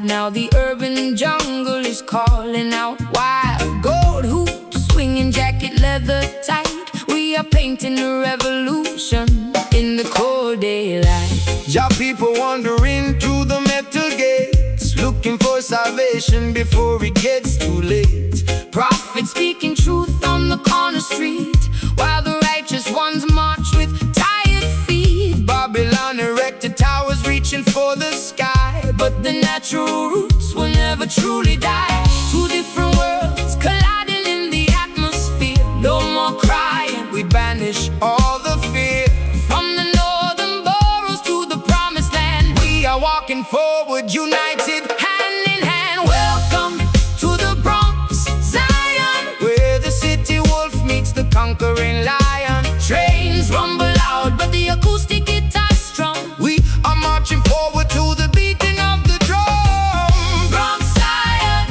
Now the urban jungle is calling out. Wild gold hoops, swinging jacket, leather tight. We are painting a revolution in the cold daylight. Jah people wandering through the metal gates, looking for salvation before it gets too late. Prophets speaking truth on the corner street, while the righteous ones march with tired feet. Babylon erected towers reaching for the sky, but the natural roots will never truly die. Two different worlds colliding in the atmosphere. No more crying, we banish all the fear. From the northern boroughs to the promised land, we are walking forward, united, hand in hand. Welcome to the Bronx, Zion, where the city wolf meets the conquering lion. Trains rumble loud, but the acoustic guitar's strong. We are marching forward to the beating of the drum. Bronx, Zion,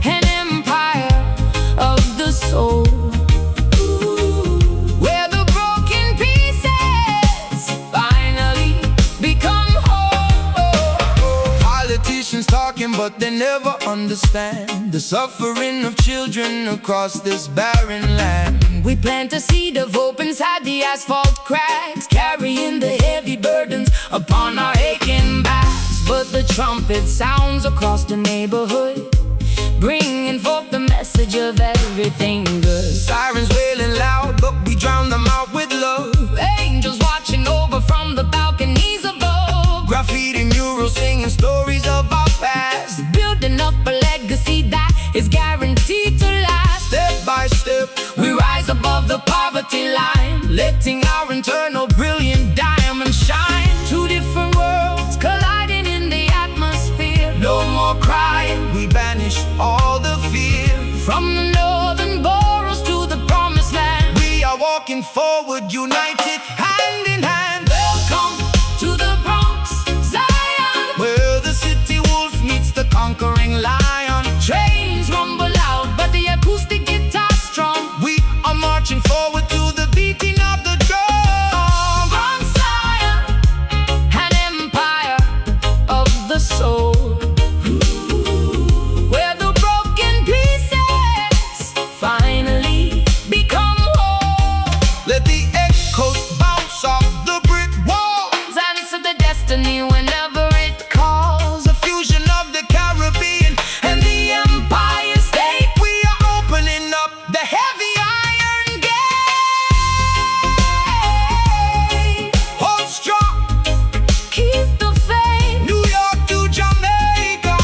an empire of the soul, where the broken pieces finally become whole. Politicians talking, but they never understand the suffering of children across this barren land. We plant a seed of hope inside the asphalt cracks, carrying the heavy burdens upon our aching backs. But the trumpet sounds across the neighborhood, bringing forth the message of everything good. Sirens wailing loud, but we drown them out with love. Angels watching over from the balconies above. Graffiti murals singing stories of our past, building up a legacy that is guaranteed to last. Step by step, we rise above the poverty line, letting our internal brilliant diamond shine. Two different worlds colliding in the atmosphere. No more crying, we banish all the fear. From the northern boroughs to the promised land, we are walking forward, united, hand in hand. Welcome to the Bronx, Zion, where the city wolf meets the conquering lion. Trains rumble loud, but the acoustic guitar's strong. We are marching forward to the beating of the drum. Bronx, Zion, an empire of the soul, where the broken pieces finally become whole. Let the echoes bounce off the brick walls, Answer the destiny whenever it calls. a fusion of the Caribbean and the Empire State. We are opening up the heavy iron gate. Hold strong, Keep the faith, New York to Jamaica.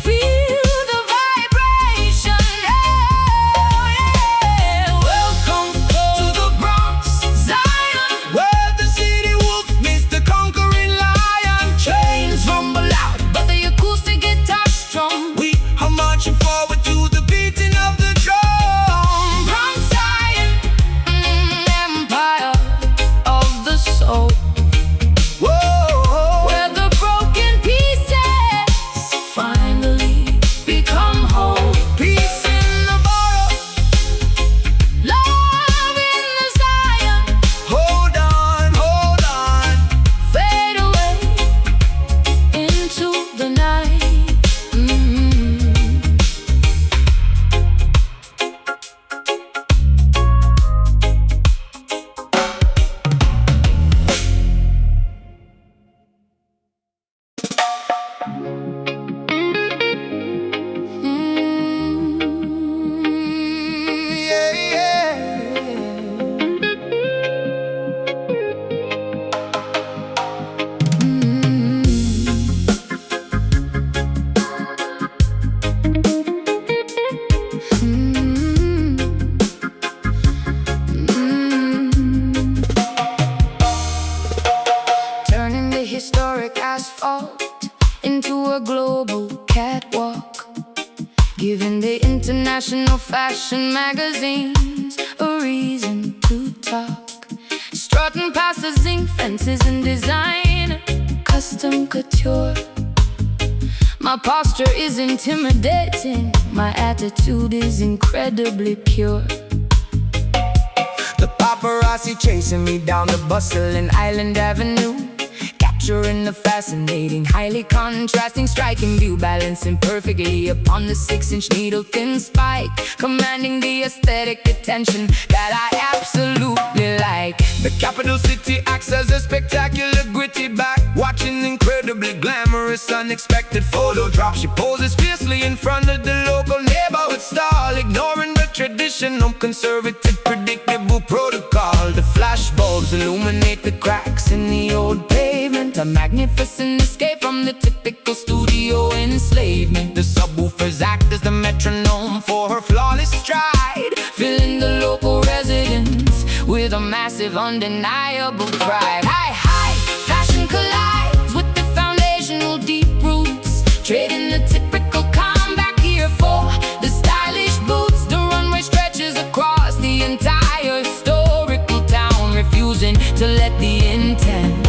feel the vibration. Yeah, yeah. Welcome to the Bronx, Zion, Where the city wolf meets the conquering lion. trains rumble loud, but the acoustic guitar's strong. We are marching forward to the beating of the drum. Bronx, Zion, empire of the soul, Whoa, where the broken pieces finally become whole. peace in the borough. Love in the Zion, Hold on, fade away into the night. yeah, yeah. Turning the historic asphalt into a global catwalk, giving the international fashion magazines a reason to talk. Strutting past the zinc fences and design, custom couture. My posture is intimidating, my attitude is incredibly pure. The paparazzi chasing me down the bustling Island Avenue, capturing the fascinating, highly contrasting, striking view, balancing perfectly upon the 6-inch needle-thin spike, commanding the aesthetic attention that I absolutely like. The capital city acts as a spectacular gritty back, watching incredibly glamorous, unexpected photo drop. She poses fiercely in front of the local neighborhood stall, ignoring the traditional conservative, predictable protocol. The flashbulbs illuminate the cracks in the old pavement, a magnificent escape from the typical studio enslavement. The subwoofers act as the metronome for her flawless stride, filling the local residents with a massive, undeniable pride. High fashion collides with the foundational deep roots, trading the typical combat gear for the stylish boots. The runway stretches across the entire historical town, refusing to let the intense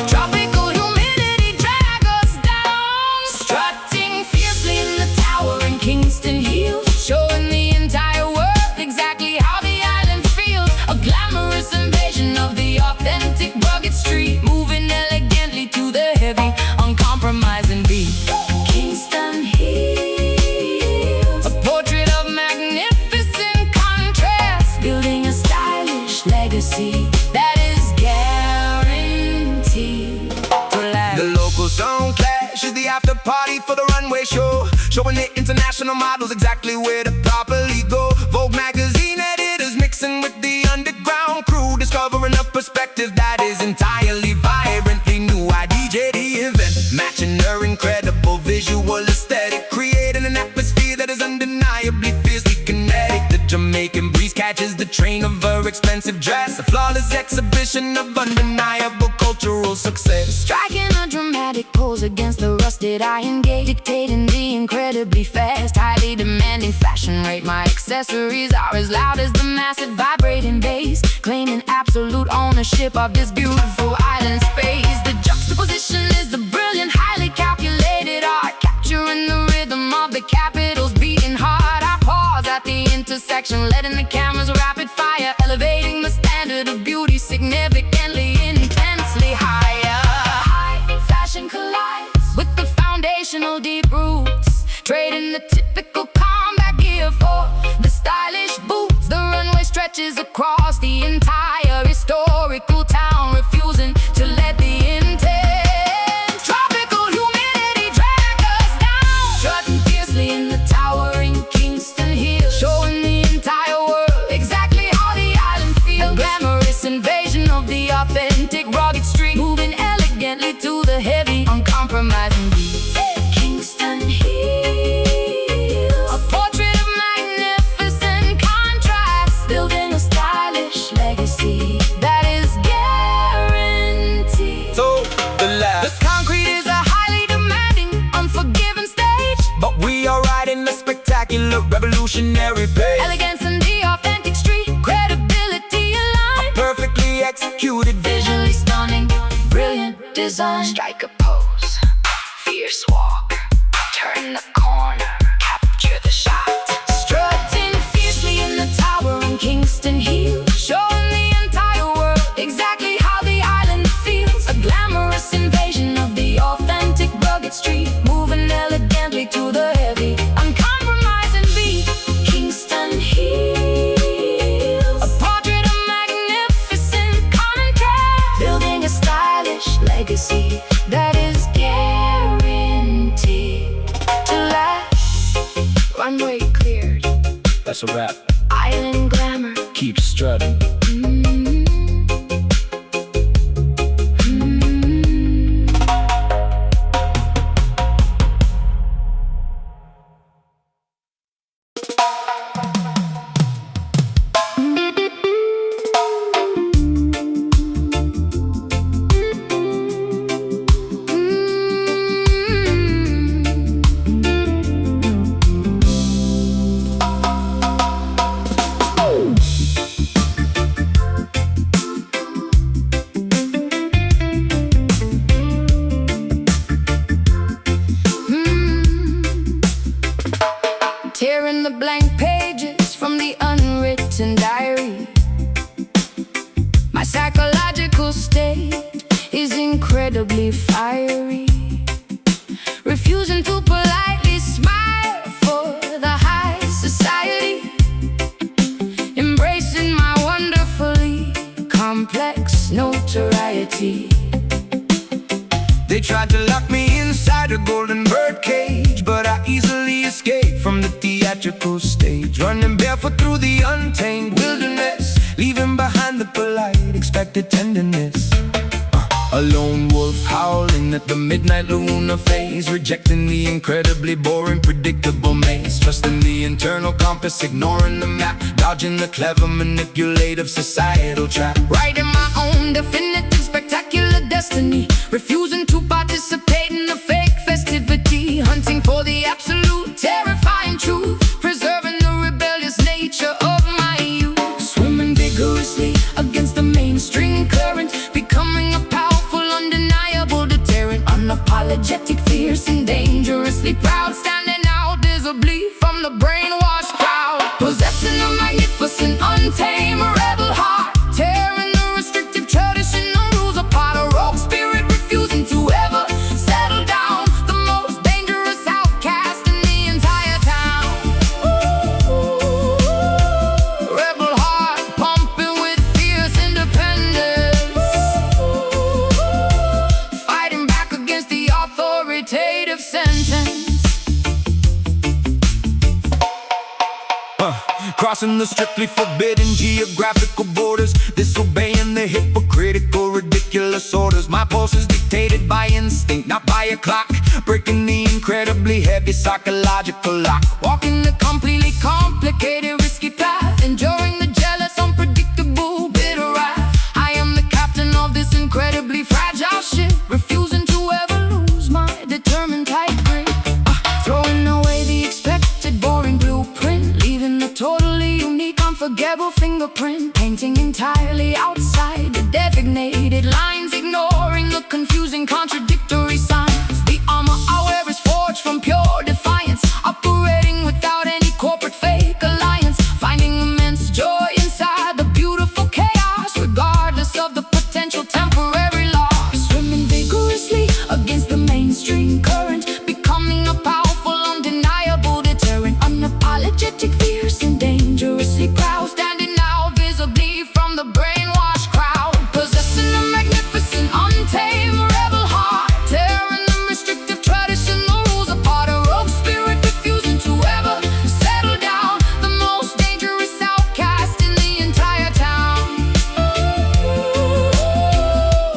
tropical humidity drag us down. Strutting fiercely in the towering Kingston heels, showing the entire world exactly how the island feels. A glamorous invasion of the authentic rugged street, moving elegantly to the heavy, uncompromising beat. Kingston heels, a portrait of magnificent contrast, building a stylish legacy that is guaranteed to last. The local sound clash is the after party for the runway show, showing the international models exactly where to properly go. Vogue magazine editors mixing with the underground crew, discovering a perspective that is entirely vibrantly new. I DJ the event, matching her incredible visual aesthetic, creating an atmosphere that is undeniably fiercely kinetic. The Jamaican breeze catches the train of her expensive dress, a flawless exhibition of undeniable cultural success. Striking a dramatic pose against the rusted iron gate, dictating the incredibly fast, highly demanding fashion rate. My accessories are as loud as the massive vibrating bass, claiming absolute ownership of this beautiful island space. The juxtaposition is the brilliant, highly calculated art, capturing the rhythm of the capital's beating heart. I pause at the intersection, letting the cameras rapid fire, elevating the standard of beauty significantly, intensely higher. High fashion collides with the foundational deep roots, trading the typical combat gear for the stylish boots. The runway stretches across the entire historical town, refusing to let the intense tropical humidity drag us down. Strutting fiercely in the towering Kingston hills, showing the entire world exactly how the island feels. A glamorous invasion of the authentic rugged street, moving elegantly to the heavy, uncompromising beat. Kingston hills, a portrait of magnificent contrast, building a stylish legacy that is guaranteed. So the last, This concrete is a highly demanding, unforgiving stage, but we are riding a spectacular, revolutionary pace. elegance in the authentic street, credibility aligned, Perfectly executed visually stunning, brilliant design. Strike a pose, fierce walk, turn the corner, capture the shot. Strutting fiercely in the towering Kingston heels, showing the entire world exactly how the island feels. A glamorous invasion of the authentic rugged street, moving elegantly to the heavy, uncompromising beat. Kingston heels, a portrait of magnificent contrast, building a stylish legacy that is guaranteed to last. Runway cleared, That's a wrap. island glamour. Keep strutting. extremely fiery, refusing to politely smile for the high society, embracing my wonderfully complex notoriety. They tried to lock me inside a golden bird cage, but I easily escaped from the theatrical stage, running barefoot through the untamed wilderness, leaving behind the polite, expected tenderness. A lone wolf howling at the midnight lunar phase, rejecting the incredibly boring, predictable maze, trusting the internal compass, ignoring the map, dodging the clever, manipulative societal trap, writing my own definitive, spectacular destiny, refusing to participate in the fake festivity, hunting for the absolute, terrifying truth, preserving the rebellious nature of my youth, swimming vigorously against the mainstream current, becoming a powerful, undeniable deterrent, unapologetic, fierce, and dangerously proud, standing out visibly from the brainwashed crowd, possessing a magnificent, untamed rebel heart, tearing the restrictive traditional rules apart, a rogue spirit refusing to ever settle down, the most dangerous outcast in the entire town. Rebel heart pumping with fierce independence, fighting back against the authoritative sentence. Crossing the strictly forbidden geographical borders, disobeying the hypocritical, ridiculous orders. My pulse is dictated by instinct, not by a clock, breaking the incredibly heavy psychological lock, walking the completely complicated, risky path, enduring the jealous, unpredictable, bitter wrath. I am the captain of this incredibly fragile ship, refusing to ever lose my determined tight grip, throwing away the expected boring blueprint, leaving the totally unique, unforgettable fingerprint, painting entirely outside the designated lines, ignoring the confusing, contradictory signs. The armor I wear is forged from pure defiance, operating without any corporate fake alliance, finding immense joy inside the beautiful chaos, regardless of the potential temporary loss, swimming vigorously against the mainstream current, becoming a powerful, undeniable deterrent, unapologetic, fierce, and dangerously proud, standing out visibly from the brainwashed crowd, possessing a magnificent, untamed rebel heart, tearing the restrictive traditional rules apart, a rogue spirit refusing to ever settle down, the most dangerous outcast in the entire town.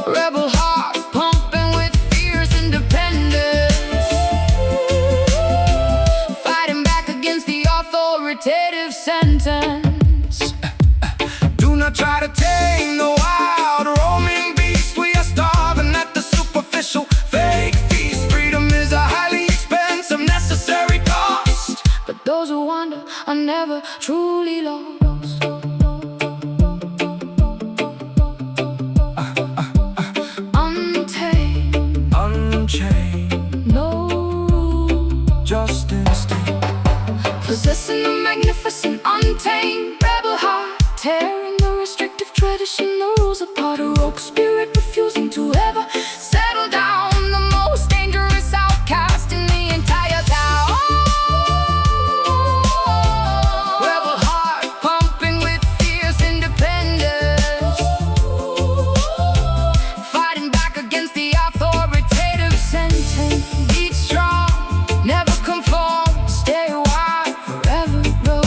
Rebel heart pumping with fierce independence, fighting back against the authoritative sentence. Do not try to tame the wild roaming beast. We are starving at the superficial fake feast. Freedom is a highly expensive, necessary cost, But those who wander are never truly lost. Untamed, unchained, no rule, just instinct, possessing a magnificent, untamed rebel heart, tearing the restrictive traditional rules apart, a rogue spirit refusing to ever settle down, the most dangerous outcast in the entire town. Rebel heart pumping with fierce independence, fighting back against the authoritative sentence. Be strong, never conform, stay wide, forever rogue.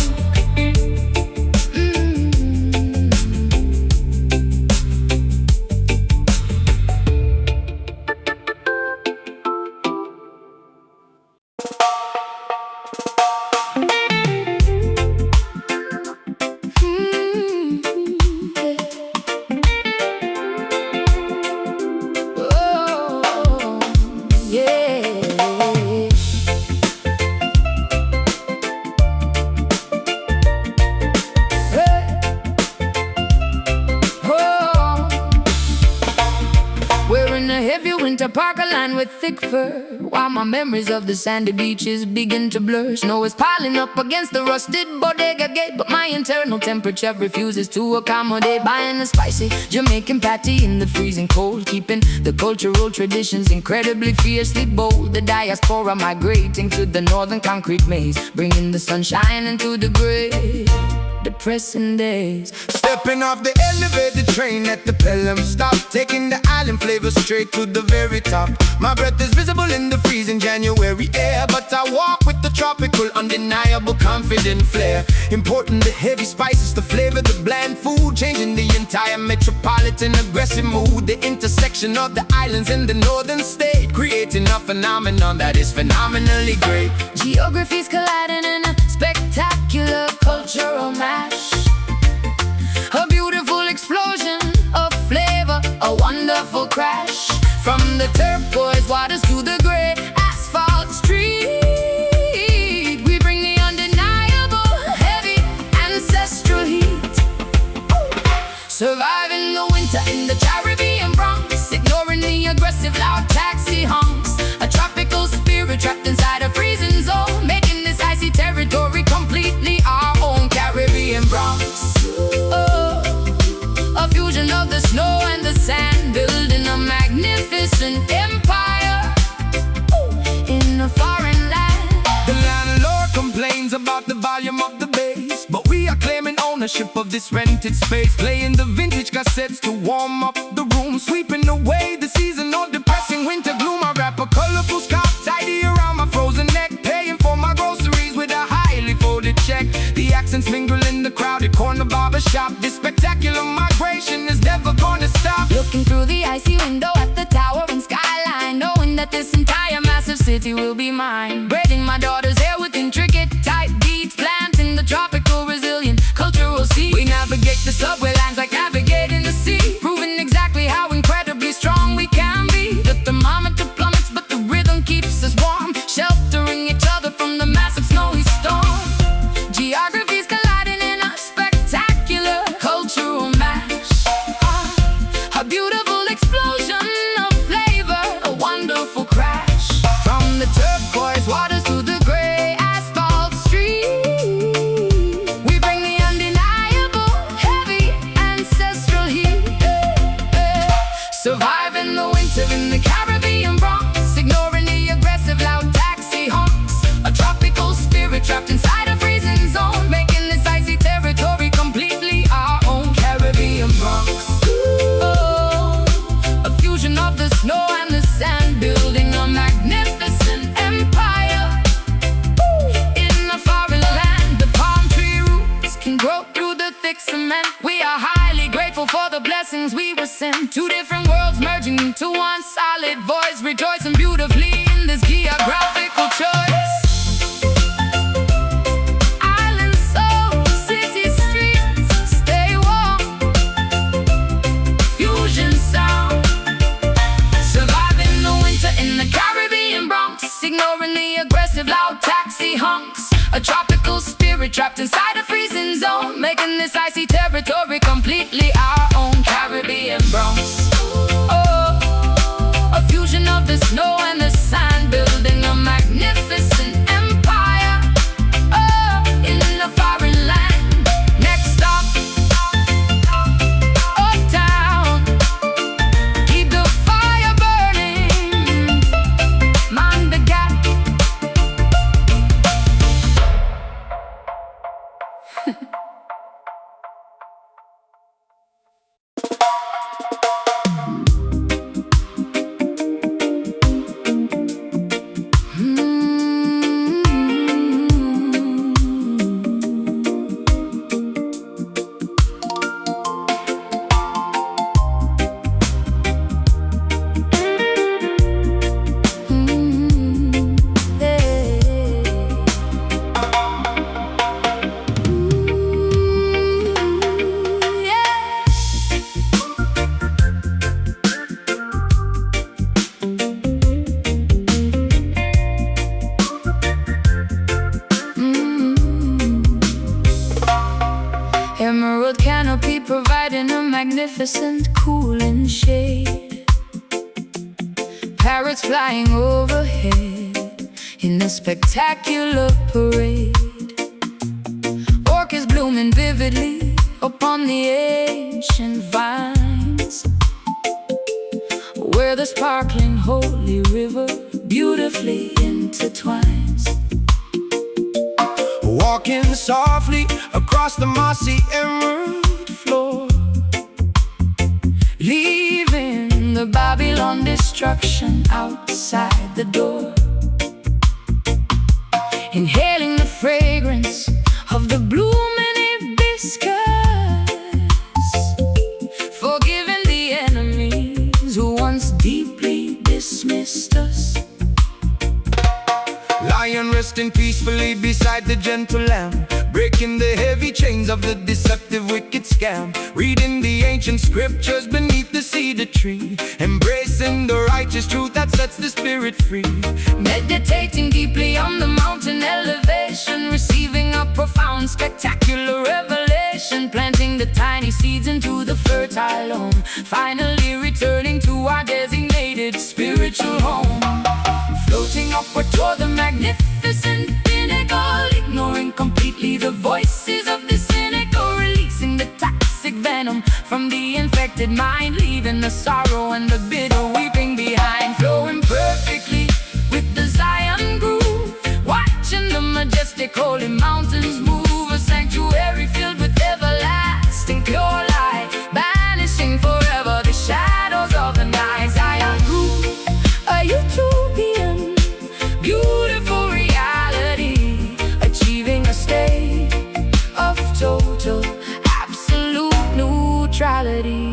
a park aligned with thick fur, while my memories of the sandy beaches begin to blur. Snow is piling up against the rusted bodega gate, but my internal temperature refuses to accommodate. Buying a spicy Jamaican patty in the freezing cold, keeping the cultural traditions incredibly fiercely bold. The diaspora migrating to the northern concrete maze, bringing the sunshine into the gray, depressing days. Stepping off the elevated train at the Pelham stop, taking the island flavor straight to the very top. My breath is visible in the freezing January air, but I walk with the tropical, undeniable, confident flair. Importing the heavy spices to flavor the bland food, changing the entire metropolitan aggressive mood. The intersection of the islands in the northern state, creating a phenomenon that is phenomenally great. Geographies colliding in a spectacular cultural mash, a beautiful explosion of flavor, a wonderful crash. From the turquoise waters to the gray asphalt street, we bring the undeniable, heavy, ancestral heat. Surviving the winter in the Caribbean Bronx, ignoring the aggressive loud taxi honks. A tropical spirit trapped inside a freezing zone, making this icy territory completely our own Caribbean Bronx. Oh, a fusion of the snow and the sand, building a magnificent empire in a foreign land. The landlord complains about the volume of the bass, but we are claiming ownership of this rented space. Playing the vintage cassettes to warm up the room, sweeping away the seasonal depressing winter gloom. I wrap a colorful scarf tidy around my frozen neck, paying for my groceries with a highly folded check. The accents mingle in the crowded corner barber shop. This spectacular migration is never gonna stop. Looking through the icy window at the tower and skyline, knowing that this entire massive city will be mine. Braiding my daughter's hair with intricate tight beads, planting the tropical resilient cultural seed. We navigate the subway lines like navigating the sea, proving exactly how incredibly strong we can be. The thermometer plummets, but the rhythm keeps us warm, sheltering each other from the massive snowy storm. Geographies colliding in a spectacular cultural mash, a beautiful explosion of flavor, a wonderful crash. From the turquoise waters to the gray asphalt street, we bring the undeniable, heavy, ancestral heat. Surviving the winter in the Caribbean Bronx, ignoring the aggressive loud taxi honks. A tropical spirit trapped inside a freezing zone, making this icy territory completely our own Caribbean Bronx. Oh, a fusion of the snow and the sand, building a magnificent empire in a foreign land. The palm tree roots can grow through the thick cement. We are highly grateful for the blessings we were sent. Two different worlds merging into one solid voice, rejoicing beautifully in this geographical choice. Island soul, city streets, stay warm. Fusion sound, surviving the winter in the Caribbean Bronx, ignoring the aggressive loud taxi honks. A tropical spirit trapped inside a freezing zone, making this icy territory completely our own Caribbean Bronx. Oh, a fusion of the snow and the sand, building a magnificent empire in a foreign land. Next stop, uptown, keep the fire burning, mind the gap. Emerald canopy providing a magnificent cooling shade. parrots flying overhead in a spectacular parade. Orchids blooming vividly upon the ancient vines, where the sparkling holy river beautifully intertwines. Walking softly across the mossy emerald floor, leaving the Babylon destruction outside the door. Inhaling the fragrance of the blooming hibiscus, forgiving the enemies who once deeply dismissed us. Lion resting peacefully beside the gentle lamb, breaking the heavy chains of the deceptive wicked scam. Reading the ancient scriptures beneath the cedar tree, embracing the righteous truth that sets the spirit free. Meditating deeply on the mountain elevation, receiving a profound spectacular revelation. Planting the tiny seeds into the fertile home, finally returning to our designated spiritual home. Floating upward toward the magnificent pinnacle, ignoring completely the voices of the cynical. Releasing the toxic venom from the infected mind, leaving the sorrow and the bitter weeping behind. Flowing perfectly with the Zion groove, watching the majestic holy mountains move. A sanctuary filled with everlasting pure light, banishing forever the shadows of the night. Zion groove, a utopian, beautiful reality, achieving a state of total, absolute neutrality.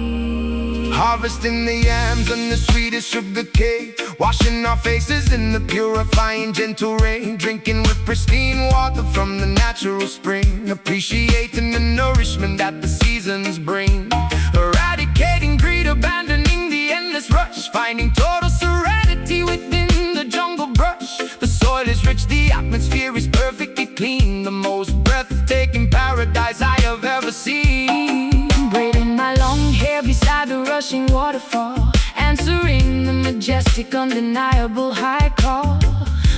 Harvesting the yams and the sweetest sugar cake, washing our faces in the purifying gentle rain. Drinking with pristine water from the natural spring, appreciating the nourishment that the seasons bring. Eradicating greed, abandoning the endless rush, finding total serenity within the jungle brush. The soil is rich, the atmosphere is perfectly clean, the most breathtaking paradise I have ever seen. Braiding my long hair beside the rushing waterfall, answering the majestic, undeniable high call.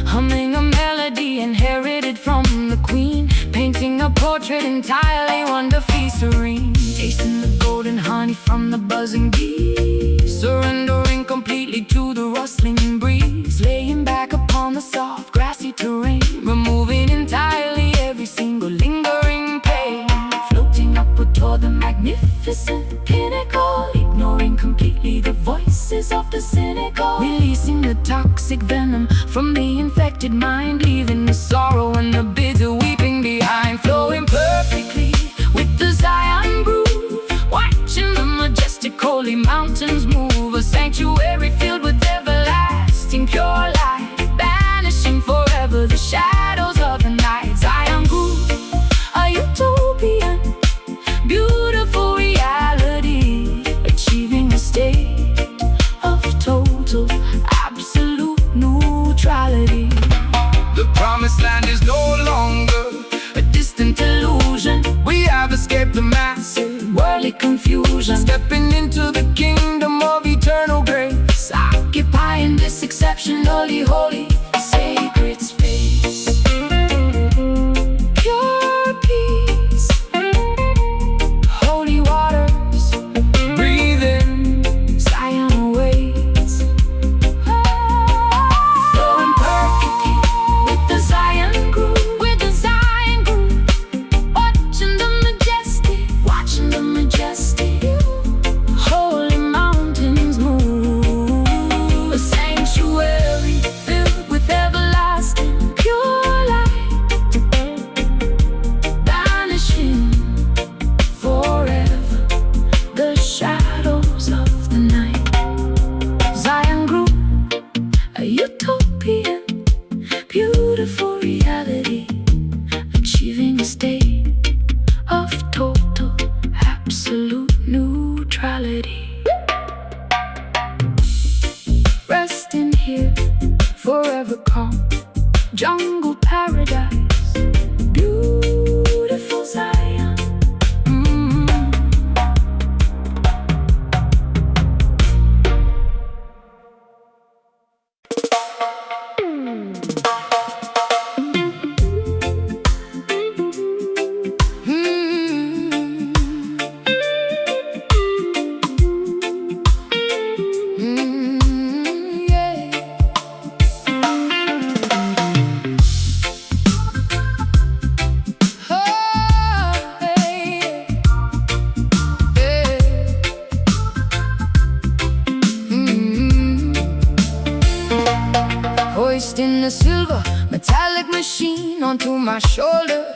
Humming a melody inherited from the queen, painting a portrait entirely wonderfully serene. Tasting the golden honey from the buzzing bees, surrendering completely to the rustling breeze. Laying back upon the soft grassy terrain, removing entirely every single lingering pain. Floating upward toward the magnificent pinnacle, ignoring completely the voices of the cynical. Releasing the toxic venom from the infected mind, leaving the sorrow and the bitter weeping behind. Flowing perfectly with the Zion groove, watching the majestic holy mountains move. A sanctuary filled with everlasting pure light, banishing forever the shadows of the night. Zion groove, a utopian, beautiful reality, achieving a state of total, absolute neutrality. The promised land is no longer A distant illusion, we have escaped the massive worldly confusion. stepping into the kingdom of eternal grace, Occupying this exceptionally holy, sacred space. Pure peace, holy waters, breathing. Zion awaits. Flowing perfectly with the Zion groove, watching the majestic, holy mountains move. A sanctuary filled with everlasting pure light, banishing forever the shadows of the night. Zion grew, a utopian, beautiful reality, achieving a state of total, absolute neutrality. Resting here, forever calm, jungle paradise, beautiful Zion. a silver metallic machine onto my shoulder,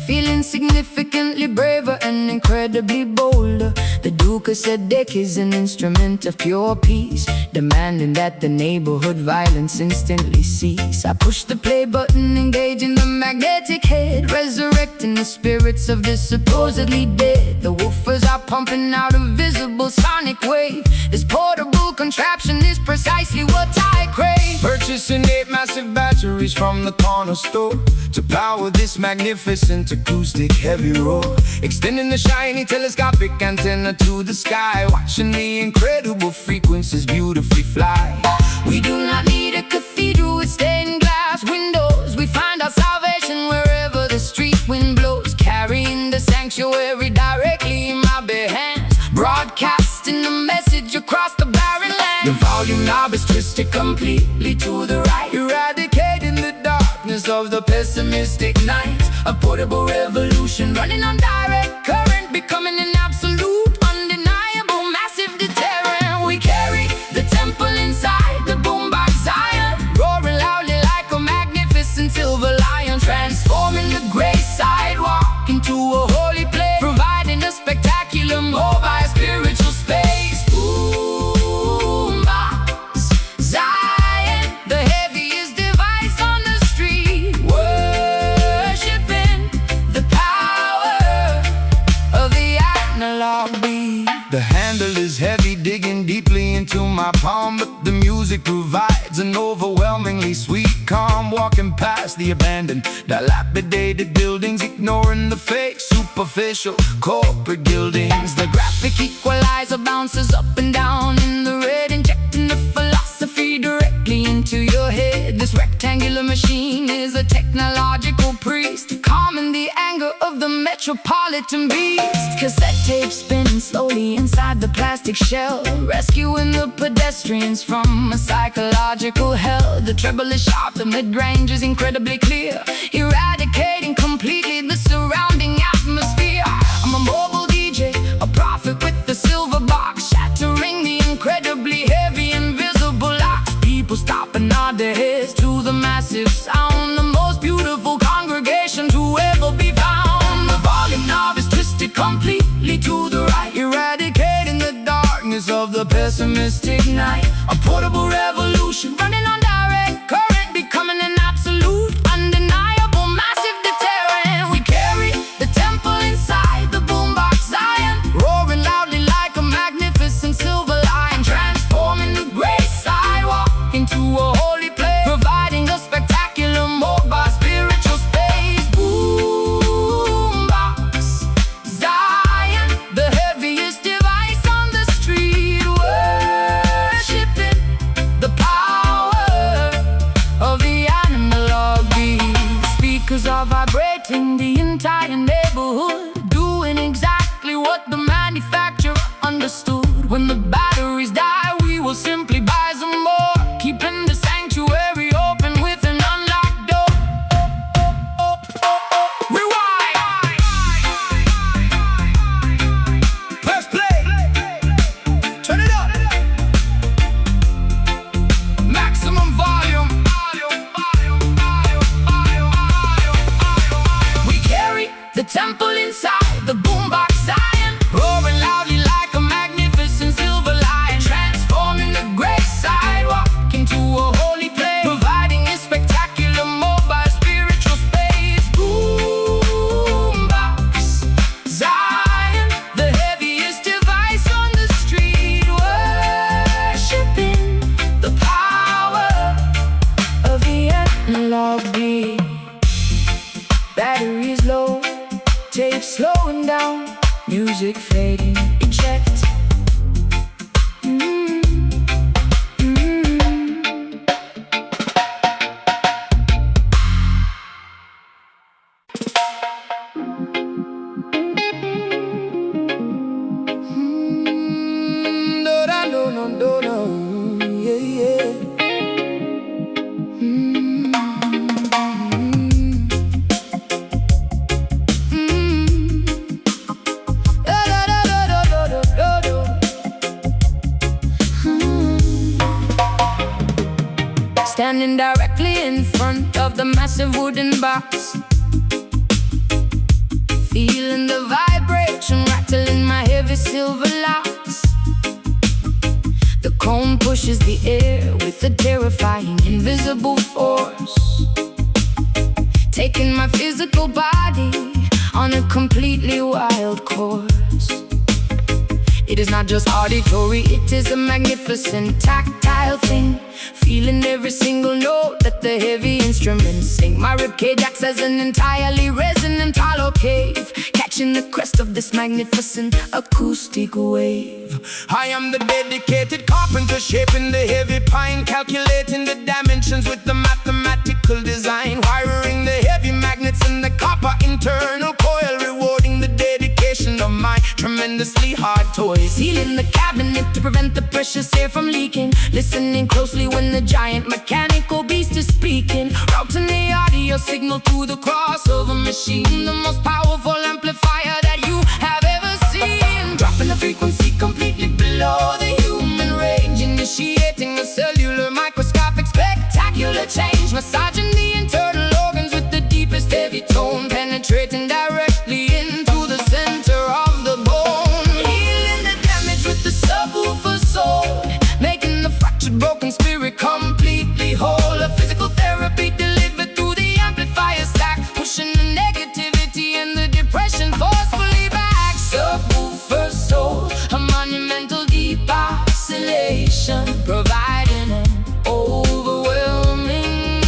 feeling significantly braver and incredibly bolder. The Duke of Sedek is an instrument of pure peace, demanding that the neighborhood violence instantly cease. I push the play button, engaging the magnetic head, resurrecting the spirits of the supposedly dead. The woofers are pumping out a visible sonic wave. This portable contraption is precisely what I crave. Purchasing 8 massive batteries from the corner store to power this magnificent acoustic heavy roar, extending the shiny telescopic antenna to the sky, watching the incredible frequencies beautifully fly. We do not need a cathedral with stained glass windows. We find our salvation wherever the street wind blows, carrying the sanctuary directly in my bare hands, broadcasting the message across the barren land. The volume knob is twisted completely to the right, eradicating the darkness of the pessimistic night. A portable revolution running on direct current, becoming an absolute, undeniable, massive deterrent. We carry the temple inside the boombox Zion, roaring loudly like a magnificent silver lion, transforming the gray sidewalk into a holy place, providing a spectacular mobile spiritual space. Boombox Zion, the heaviest device on the street, worshiping the power of the analog beat. The handle is heavy, digging deeply into my palm, but the music provides an overwhelmingly sweet calm. Walking past the abandoned, dilapidated buildings, ignoring the fake, superficial corporate gildings. The graphic equalizer bounces up and down in the red, injecting the philosophy directly into your head. This rectangular machine is a technological priest, calming the anger of the metropolitan beast. Cassette tapes spinning slowly inside the plastic shell, rescuing the pedestrians from a psychological hell. The treble is sharp, the mid-range is incredibly clear, eradicating completely the surrounding atmosphere. I'm a mobile DJ, a prophet with the silver box, shattering the incredibly heavy invisible locks. People stop and nod their heads to the massive sound, the most beautiful congregation to ever be found. The volume knob is twisted completely to the right, eradicating the darkness of the pessimistic night. A portable revolution running on direct current, becoming an absolute, undeniable, massive deterrent. We carry the temple inside the boombox Zion, roaring loudly like a magnificent silver lion, transforming the gray sidewalk into a holy place, providing a spectacular mobile spiritual space. Boombox Zion, the heaviest device on the street, worshiping the power of the analog beat. Speakers are vibrating the entire neighborhood, doing exactly what the manufacturer understood. When the batteries die, we will simply buy some more, keeping the sanctuary open with an unlocked door. Rewind! Press play, turn it up, maximum volume. We carry the temple inside the boombox Zion, roaring loudly like a magnificent silver lion, transforming the gray sidewalk into a holy place, providing a spectacular mobile spiritual space. Boombox Zion, the heaviest device on the street, worshiping the power of the analog beat. Batteries low, tape slowing down, music fading, eject. No, yeah, yeah. Da, da, da. standing directly in front of the massive wooden box, feeling the vibration rattling my heavy silver locks. The cone pushes the air with a terrifying invisible force, taking my physical body on a completely wild course. It is not just auditory, it is a magnificent tactile thing, feeling every single note that the heavy instruments sing. My ribcage acts as an entirely resonant hollow cave, catching the crest of this magnificent acoustic wave. I am the dedicated carpenter, shaping the heavy pine, calculating the dimensions with the mathematical design, wiring the heavy magnets in the copper internal coil, rewarding the dedication of my tremendously hard toys, sealing the cabinet to prevent the precious air from leaking, listening closely when the giant mechanical beast is speaking, routing the audio signal to the crossover machine, the most powerful amplifier that you have ever seen, dropping the frequency completely below the human range, initiating a cellular microscopic spectacular change, massaging the internal organs with the deepest heavy tone, penetrating directly into the center of the bone, healing the damage with the subwoofer soul, making the fractured broken spirit completely whole. A physical therapy delivered through the amplifier stack, pushing the negativity and the depression forcefully back. Subwoofer soul, a monumental deep oscillation, providing an overwhelming,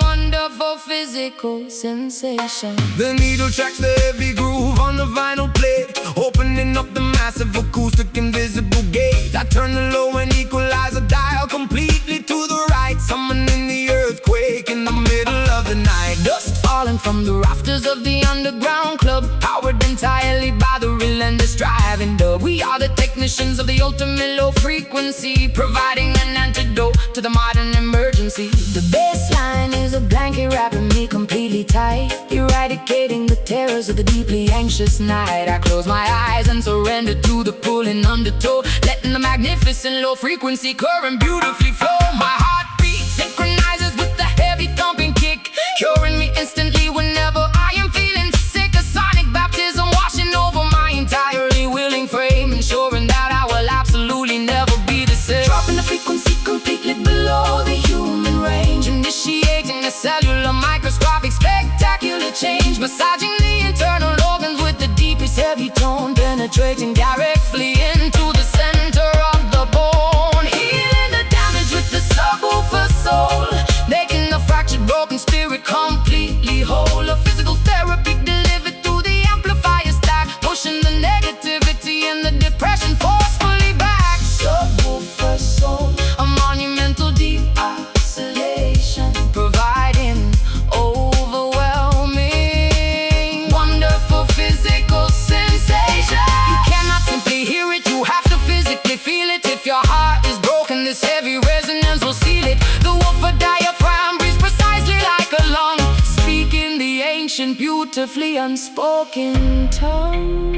wonderful physical sensation. The needle tracks the heavy groove on the vinyl plate, opening up the massive acoustic invisible gate. I turn the low and equalizer dial completely to the right, summoning the earthquake in the middle of the night. Dust falling from the rafters of the underground club, powered entirely by the relentless driving dub. We are the technicians of the ultimate low frequency, providing an antidote to the modern emergency. The bassline is a blanket wrapping me completely tight, eradicating the terrors of the deeply anxious night. I close my eyes and surrender to the pulling undertow, letting the magnificent low frequency current beautifully flow. My heartbeat synchronizes with the heavy thumping kick, curing me instantly whenever I am feeling sick. A sonic baptism washing over my entirely willing frame, ensuring that I will absolutely never be the same. Dropping the frequency completely below the human range, initiating a cellular microscopic spectacular change, massaging the internal organs with the deepest heavy tone, penetrating directly into the center of the bone, healing the damage with the subwoofer soul, making the fractured broken spirit completely whole. A physical therapy delivered through the amplifier stack, pushing the negativity and the depression forcefully back. Subwoofer soul, a monumental deep oscillation, providing overwhelming, wonderful physical sensation. You cannot simply hear it, you have to physically feel it. If your heart is broken, this heavy resonance will seal it. The woofer diaphragm breathes precisely like a lung, speaking the ancient, beautifully unspoken tongue.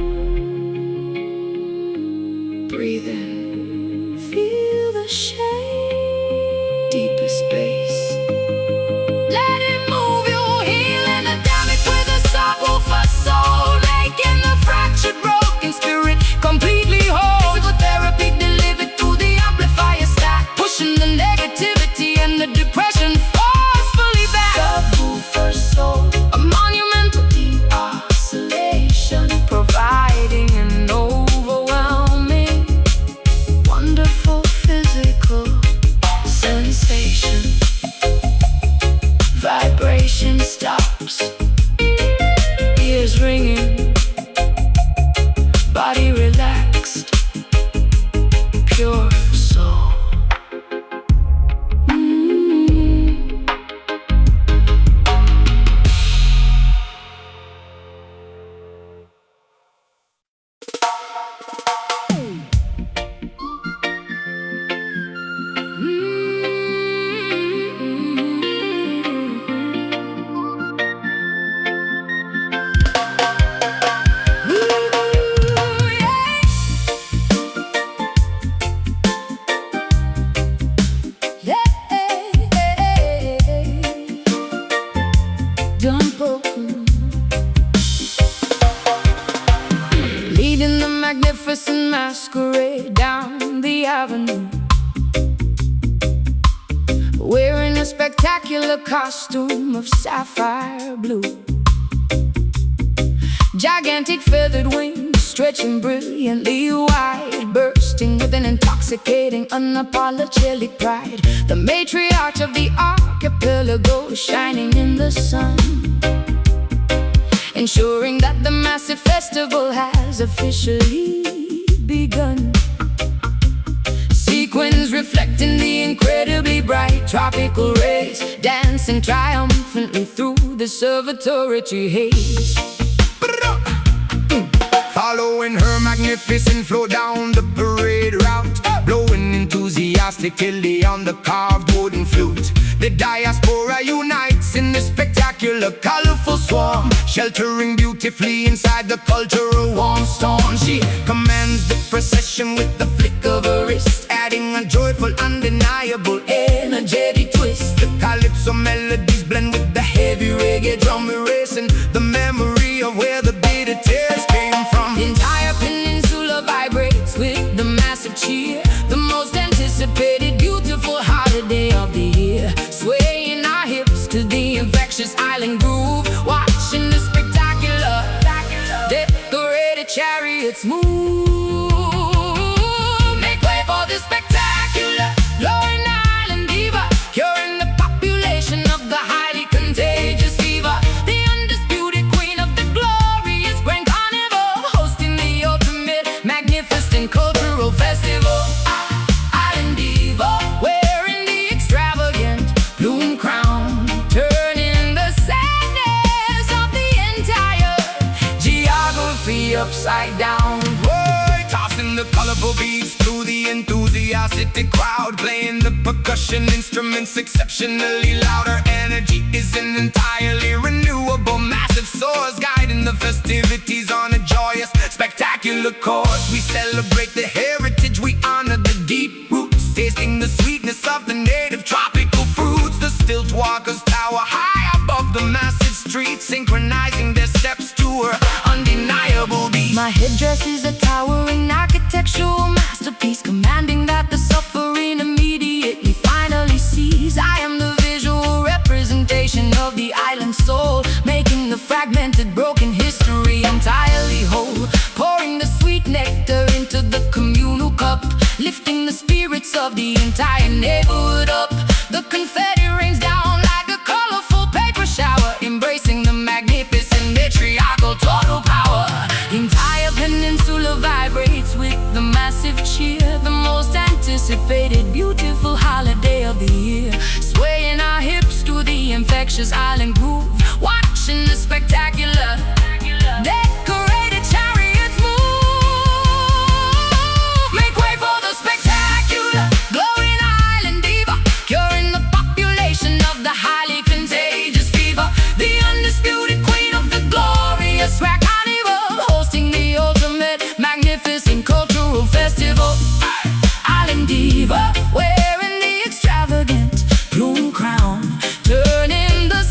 Breathe in, feel the shade, deepest bass. Let it move you, healing the damage with a subwoofer soul, making the fractured broken spirit completely whole. Physical therapy delivered through the amplifier stack, pushing the negativity and the depression forcefully back. Subwoofer soul, a monumental deep oscillation, providing an overwhelming, wonderful physical sensation. Vibration stops, ears ringing, body relaxed, pure soul. masquerade down the avenue, wearing a spectacular costume of sapphire blue. Gigantic feathered wings stretching brilliantly wide, bursting with an intoxicating, unapologetic pride. The matriarch of the archipelago shining in the sun, ensuring that the massive festival has officially begun. Sequins reflecting the incredibly bright tropical rays, dancing triumphantly through the observatory haze. Following her magnificent flow down the parade route, blowing enthusiastically on the carved wooden flute. The diaspora unites in this spectacular, colorful swarm, sheltering beautifully inside the cultural warm storm. She commands the procession with the flick of her wrist, adding a joyful, undeniable, energetic twist. The calypso melodies blend with the heavy reggae drum erasing the memory of where the bitter tears came from. The entire peninsula vibrates with the massive cheer, the most anticipated, beautiful holiday of the year. Swaying our hips to the infectious island groove, watching the spectacular, decorated chariots move. Make way for the spectacular, glowing island diva, curing the population of the highly contagious fever. The undisputed queen of the glorious Grand Carnival, hosting the ultimate, magnificent cultural festival. Island diva, wearing the extravagant plume crown, turning the sadness of the entire geography upside down. Boy, tossing the colorful beats through the enthusiastic crowd, playing the percussion instruments exceptionally loud. Her energy is an entirely renewable, massive source, guiding the festivities on a joyous, spectacular course. We celebrate the heritage, we honor the deep roots, tasting the sweetness of the native tropical fruits. The stilt walkers tower high above the massive streets, synchronizing their steps to her undeniable beat. My headdress is a towering architectural masterpiece, commanding that the suffering immediately finally sees. I am the visual representation of the island soul, making the fragmented, broken history entirely whole. Pouring the sweet nectar into the communal cup, lifting the spirits of the entire neighborhood up. The confetti rains down like a colorful paper shower, embracing the magnificent matriarchal total power. The entire peninsula vibrates with the massive cheer, the most anticipated, beautiful holiday of the year. Swaying our hips to the infectious island groove, watching the spectacular, decorated chariots move. Make way for the spectacular, glowing island diva, curing the population of the highly contagious fever. The undisputed queen of the glorious Grand Carnival, hosting the ultimate, magnificent cultural festival. Island diva, wearing the extravagant plume crown, turning the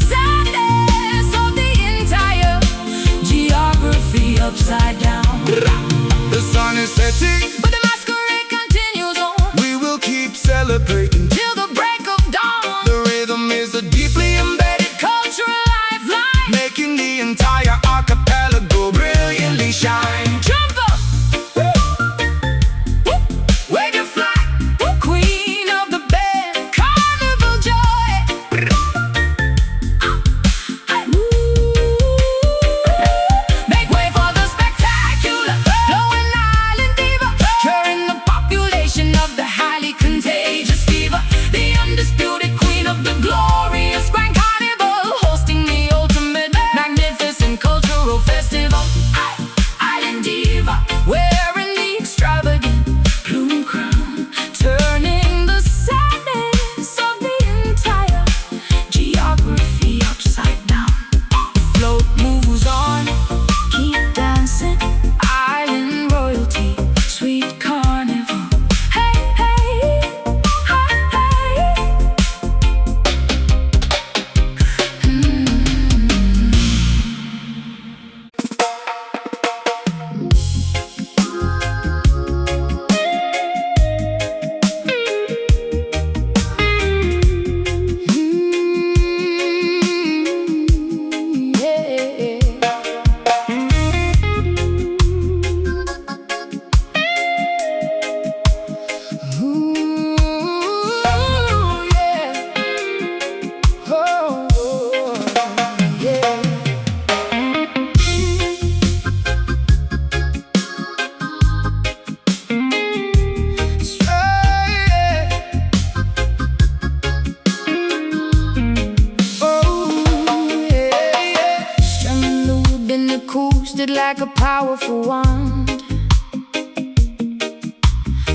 like a powerful wand,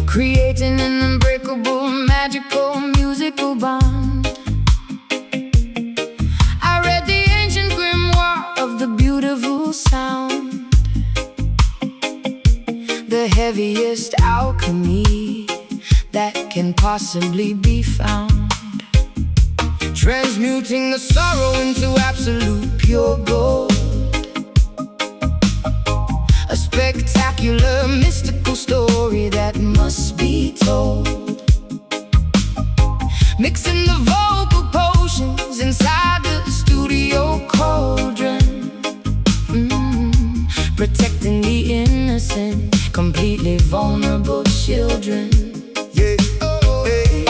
creating an unbreakable, magical, musical bond. I read the ancient grimoire of the beautiful sound, the heaviest alchemy that can possibly be found, transmuting the sorrow into absolute pure gold. A spectacular, mystical story that must be told, mixing the vocal potions inside the studio cauldron, protecting the innocent, completely vulnerable children. Yeah, hey.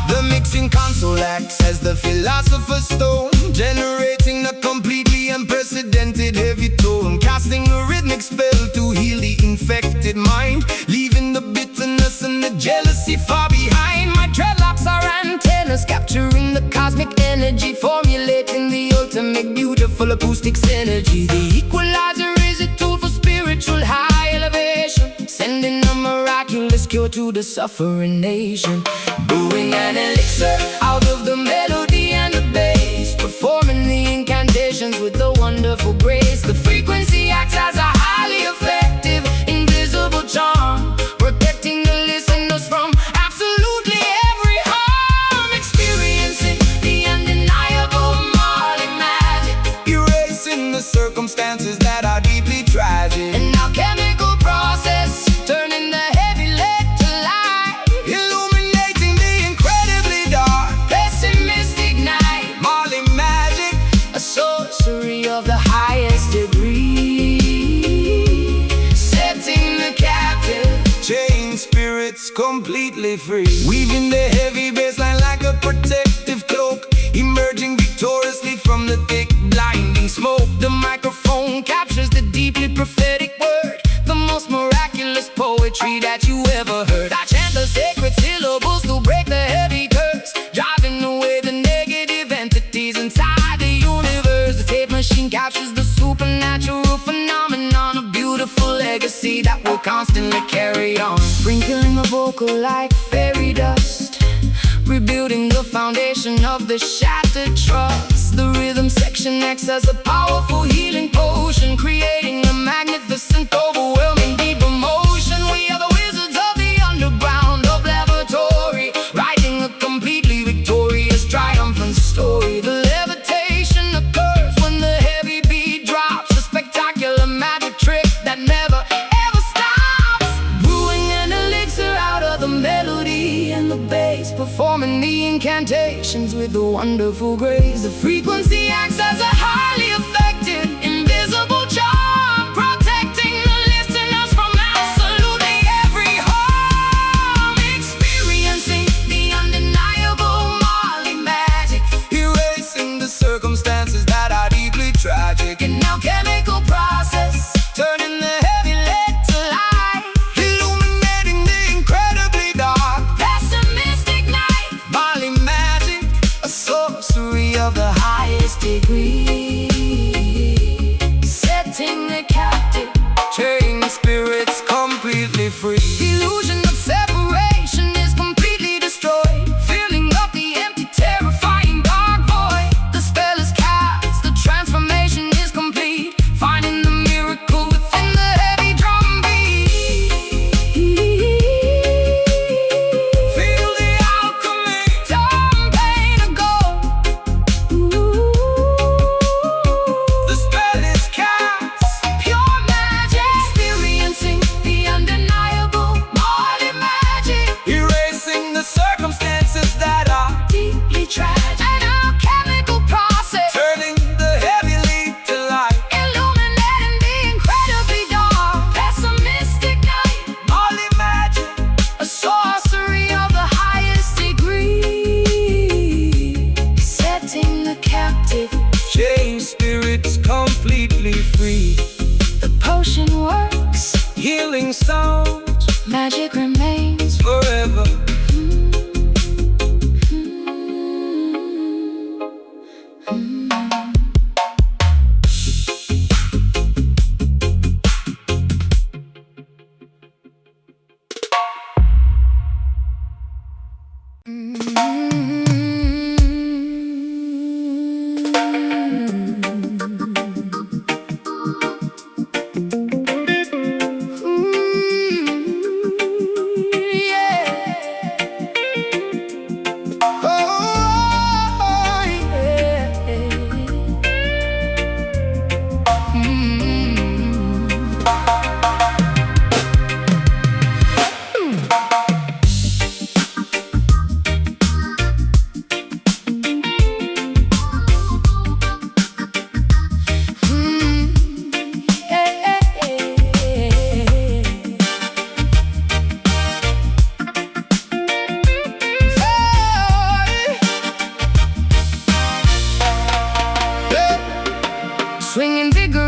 The mixing console acts as the philosopher's stone, generating a completely unprecedented heavy tone, casting a rhythmic spell to heal the infected mind, leaving the bitterness and the jealousy far behind. My dreadlocks are antennas, capturing the cosmic energy, formulating the ultimate beautiful acoustic synergy. The equalizer is a tool for spiritual high elevation, sending a miraculous cure to the suffering nation. Brewing an elixir out of the melody and the bass, performing the incantations with the wonderful grace. The frequency acts as a highly effective, invisible charm, protecting the listeners from absolutely every harm. Experiencing the undeniable Marley magic, Erasing the circumstances that are deeply tragic. an alchemical process, turning the heavy lead to light, Illuminating the incredibly dark. pessimistic night, Marley magic, a sorcery of the highest degree, setting the captive. chain spirits completely free. Weaving the heavy bassline like a protective cloak, emerging victoriously from the thick, blinding smoke. The microphone captures the deeply prophetic word, the most miraculous poetry that you ever heard. I chant the sacred syllables to break the heavy curse, driving away the negative entities inside the universe. The tape machine captures the supernatural phenomenon, a beautiful legacy that will constantly carry on, sprinkling the vocal like fairy dust, rebuilding the foundation of the shattered trust. The rhythm section acts as a powerful healing potion, creating a magnificent, overwhelming, deep emotion. We are the wizards of the underground, of laboratory, writing a completely victorious, triumphant story. The levitation occurs when the heavy beat drops, a spectacular magic trick that never ever stops. Brewing an elixir out of the melody and the bass, performing the incantations with the wonderful grace. The frequency acts as a highly effective, invisible charm, protecting the listeners from absolutely every harm. Experiencing the undeniable Marley magic, Erasing the circumstances that are deeply tragic. an alchemical process, turning the heavy lead to light, Illuminating the incredibly dark. pessimistic night, Marley magic, a sorcery of the highest degree, setting the captive. chain spirits completely free. The illusion of separation is completely destroyed, filling up the empty, terrifying dark void. The spell is cast, the transformation is complete, finding the miracle within the heavy drum beat. Feel the alchemy. Turn pain to gold. The spell is cast. Pure magic, experiencing the undeniable Marley magic, Erasing the circumstances that are deeply tragic, an alchemical process, turning the heavy lead to light. illuminating the incredibly dark, pessimistic night, Marley magic, a sorcery of the highest degree, setting the captive. chain spirits completely free. The potion works, Healing sounds magic remains forever.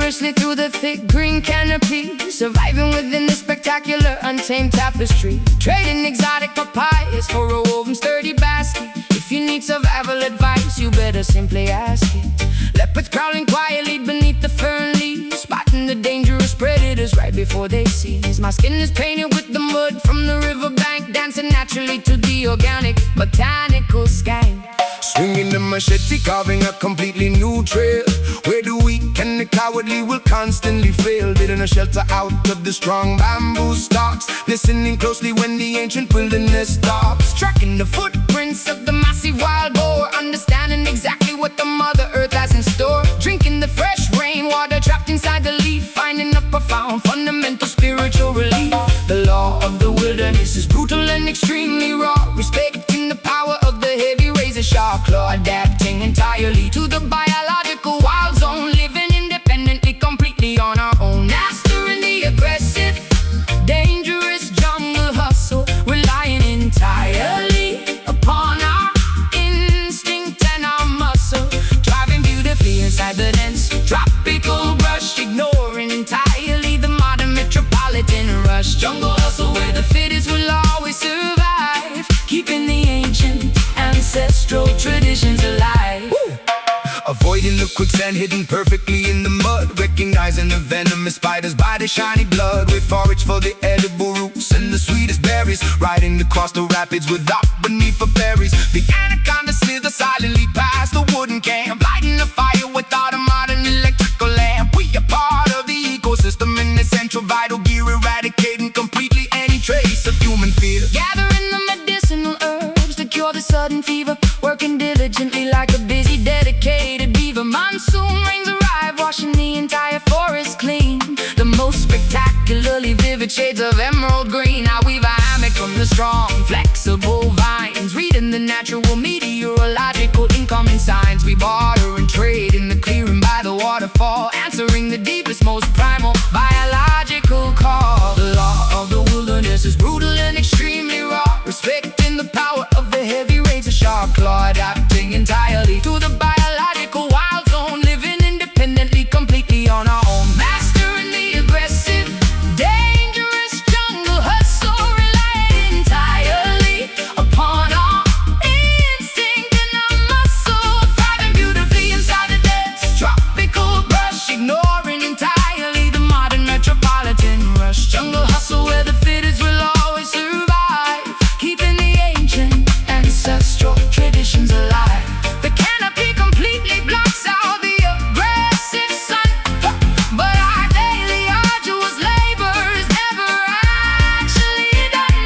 dangerously through the thick green canopy, surviving within the spectacular untamed tapestry, trading exotic papayas for a woven sturdy basket. If you need survival advice, you better simply ask it. Leopards prowling quietly beneath the fern leaves, spotting the dangerous predators right before they seize. My skin is painted with the mud from the riverbank, dancing naturally to the organic botanical skank. Swinging the machete, carving a completely new trail, where the weak and the cowardly will constantly fail. Building a shelter out of the strong bamboo stalks, listening closely when the ancient wilderness talks. Tracking the footprints of the massive wild boar, understanding exactly what the Mother Earth has in store. Drinking the fresh rainwater trapped inside the leaf, finding a profound fundamental spiritual relief. The law of the wilderness is brutal and extremely raw, respecting the power of the heavy razor-sharp claw, adapting entirely to the biological wild zone, living independently, completely on our own. Mastering the aggressive, dangerous jungle hustle, relying entirely upon our instinct and our muscle, driving beautifully inside the dense tropical brush, ignoring entirely the modern metropolitan rush. Jungle hustle where the fittest will always survive, keeping the ancient ancestral traditions alive. Woo! Avoiding the quicksand hidden perfectly in the mud, recognizing the venomous spiders by the shiny blood. We forage for the edible roots and the sweetest berries, riding across the rapids without beneath for berries. The anaconda slither silently past the wooden camp, lighting a fire without a modern electrical lamp. We are part of the ecosystem, an essential vital gear, eradicating completely any trace of human fear. Gathering the medicinal herbs to cure the sudden fever, working diligently like a busy, dedicated beaver. Monsoon rains arrive, washing the entire forest clean. The most spectacularly vivid shades of emerald green. I weave a hammock from the strong, flexible vines, reading the natural meteorological incoming signs. We barter and trade in the clearing by the waterfall, answering the deepest, most primal biological call. The law of the wilderness is brutal and extremely raw, respecting the power of the heavy razor-sharp claw, adapting entirely to the biological wild zone, living independently, completely on our own. Mastering the aggressive, dangerous jungle hustle, relying entirely upon our instinct and our muscle, thriving beautifully inside the dense tropical brush, ignoring entirely the modern metropolitan rush. Jungle hustle where the fittest will always survive, keeping the ancient ancestral traditions alive. The canopy completely blocks out the aggressive sun, but our daily arduous labor is never actually done.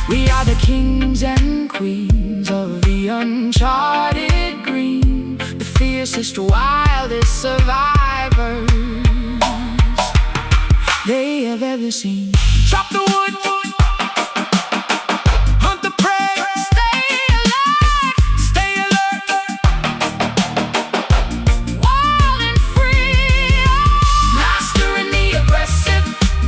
We are the kings and queens of the uncharted green, the fiercest, wildest survivors they have ever seen. Chop the wood, hunt the prey, Stay alive, stay alert, wild and free, mastering the aggressive,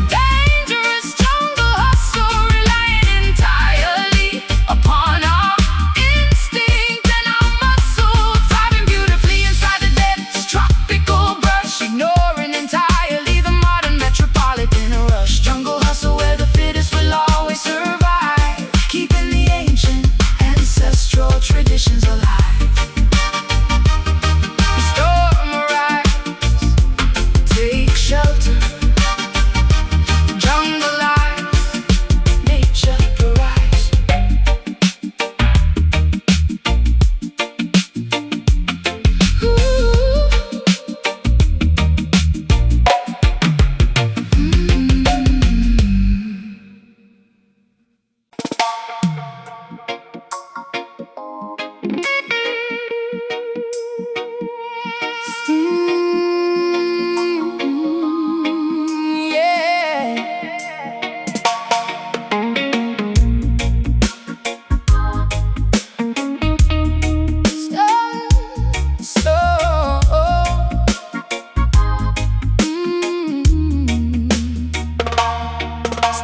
dangerous jungle hustle, relying entirely upon our instinct and our muscle, thriving beautifully inside the dense tropical brush, ignoring entirely the modern metropolitan rush. Jungle hustle where the fittest will always survive, keeping the ancient ancestral traditions alive. The storm arrives, take shelter, jungle life, nature provides.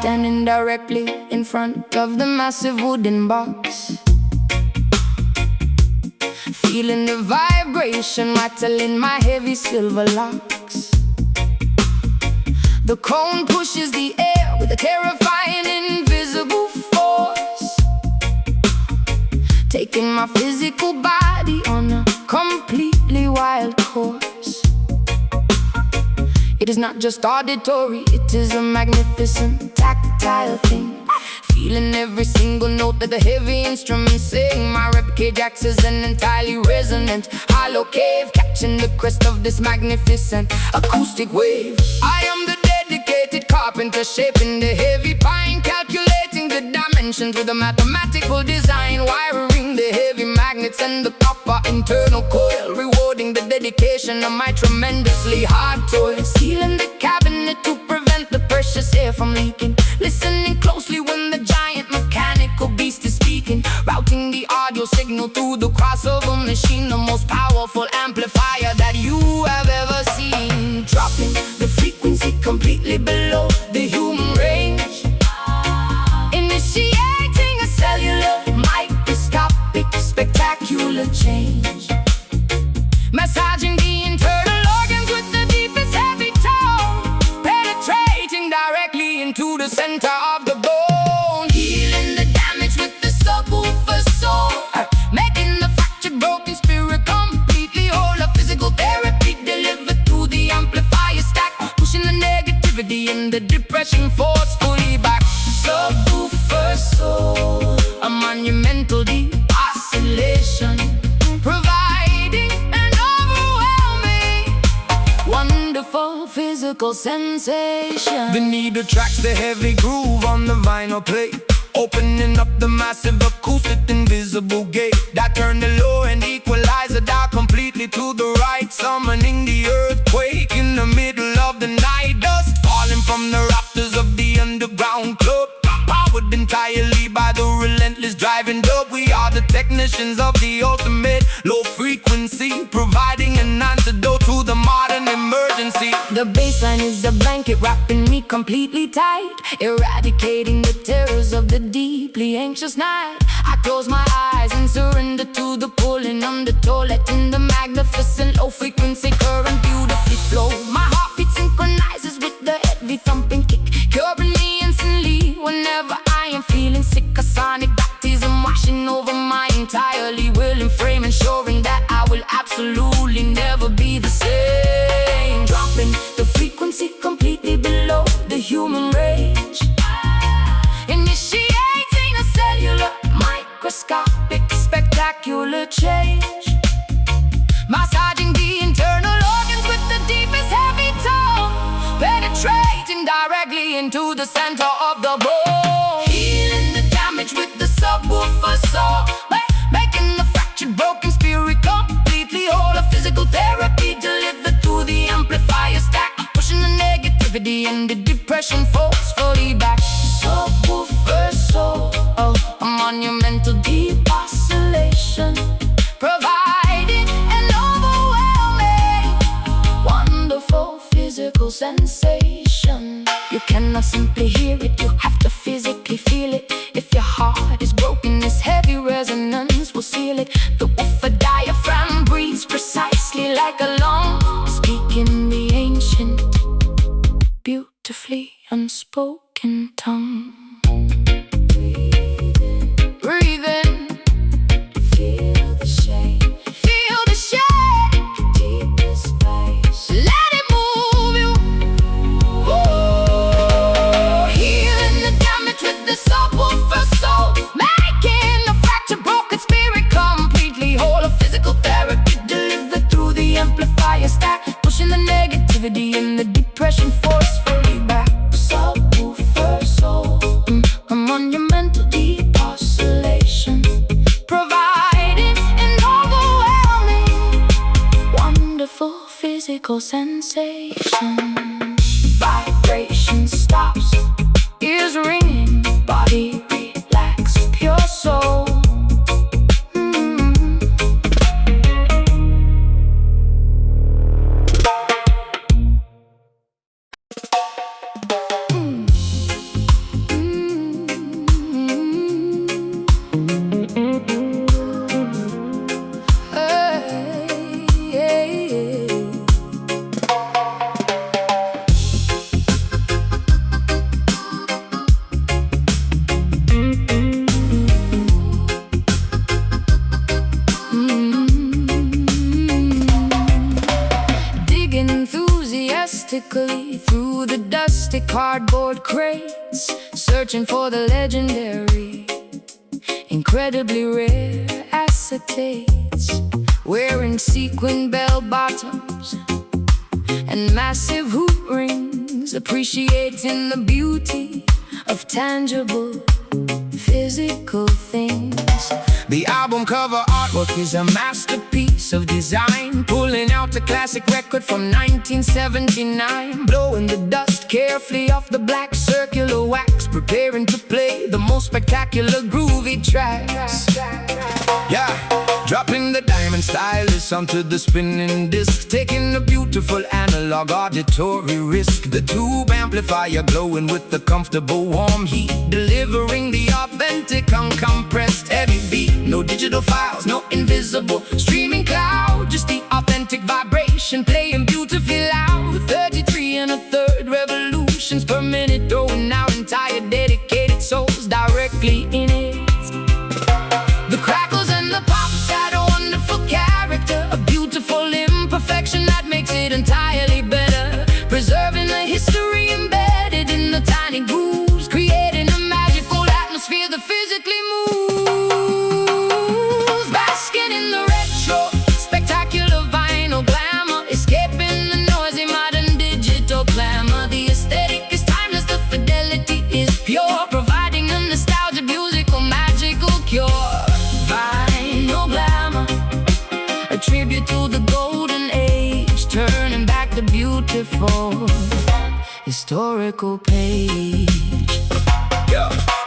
Standing directly in front of the massive wooden box, feeling the vibration rattling my heavy silver locks. The cone pushes the air with a terrifying invisible force, taking my physical body on a completely wild course. It is not just auditory, it is a magnificent tactile thing. Feeling every single note that the heavy instruments sing. My ribcage acts as an entirely resonant hollow cave, catching the crest of this magnificent acoustic wave. I am the dedicated carpenter, shaping the heavy pine, calculating the dimensions with a mathematical design, wiring the heavy magnets and the copper internal coil, rewarding the dedication of my tremendously hard toil. Sealing the cabinet to prevent the precious air from leaking, listening closely when the giant mechanical beast is speaking, routing the audio signal through the crossover machine, the most powerful amplifier that you have ever seen, dropping the frequency completely below the human range, initiating a cellular microscopic spectacular change, massaging the internal organs with the deepest heavy tone, penetrating directly into the center of the bone, healing the damage with the subwoofer soul, making the fractured broken spirit completely whole. A physical therapy delivered through the amplifier stack, pushing the negativity and the depression forcefully back. Subwoofer soul, a monumental deep oscillation, providing an overwhelming, wonderful physical sensation. The needle tracks the heavy groove on the vinyl plate, opening up the massive acoustic invisible gate that turned the low and equalizer down completely to the right, summoning the earthquake in the middle of the night. Dust falling from the rafters of the underground club, powered entirely by the relentless driving dub. We are the technicians of the ultimate low frequency, providing an antidote to the modern emergency. The bassline is a blanket wrapping me completely tight, eradicating the terrors of the deeply anxious night. I close my eyes and surrender to the pulling undertow, letting the magnificent low frequency current beautifully flow. My heartbeat synchronizes with the heavy thumping kick, curing me instantly whenever I am feeling sick. A sonic baptism washing over my entirely willing frame, ensuring that I will absolutely never be the same. Dropping the frequency completely below the human range, initiating a cellular microscopic spectacular change, massaging the internal organs with the deepest heavy tone, penetrating directly into the center of the bone, healing the damage with the subwoofer soul, making the fractured broken spirit completely whole. A physical therapy delivered through the amplifier stack, pushing the negativity and the depression forcefully back. Subwoofer soul, oh, a monumental deep oscillation, providing an overwhelming, wonderful physical sensation. You cannot simply hear it, you have to physically feel it. If your heart is broken, this heavy resonance will seal it. The woofer diaphragm breathes precisely like a lung, speaking the ancient, beautifully unspoken tongue. Breathe in, feel the shake, feel the shake, deepest space, let it move you. Ooh, healing the damage with the subwoofer soul, making the fractured broken spirit completely whole. A physical therapy delivered through the amplifier stack, pushing the negativity and the depression forcefully back. Subwoofer soul, a monumental deep oscillation, providing an overwhelming, wonderful physical sensation. Vibration stops, ears ringing, body relax, pure soul. frantically through the dusty cardboard crates, searching for the legendary, incredibly rare acetates. Wearing sequin bell-bottoms and massive hoop rings, appreciating the beauty of tangible, physical things. The album cover artwork is a masterpiece of design, pulling out a classic record from 1979, blowing the dust carefully off the black circular wax, preparing to play the most spectacular groovy tracks. Yeah, dropping the diamond stylus onto the spinning disc, taking a beautiful analog auditory risk. The tube amplifier glowing with the comfortable warm heat, delivering the authentic uncompressed heavy beat. No digital files, no invisible streaming cloud, just the authentic vibration playing beautifully loud. 33 and a third revolutions per minute, throwing out entire dedicated souls directly in it. The crackles and the pops add a wonderful character, a beautiful imperfection that makes it entirely better, preserving the history embedded in the tiny grooves, creating a magical atmosphere that physically moves. Basking in the retro, spectacular vinyl glamour, escaping the noisy modern digital glamour. The aesthetic is timeless, the fidelity is pure, providing a nostalgic musical magical cure. Vinyl glamour, a tribute to the golden age, turning back the beautiful historical page.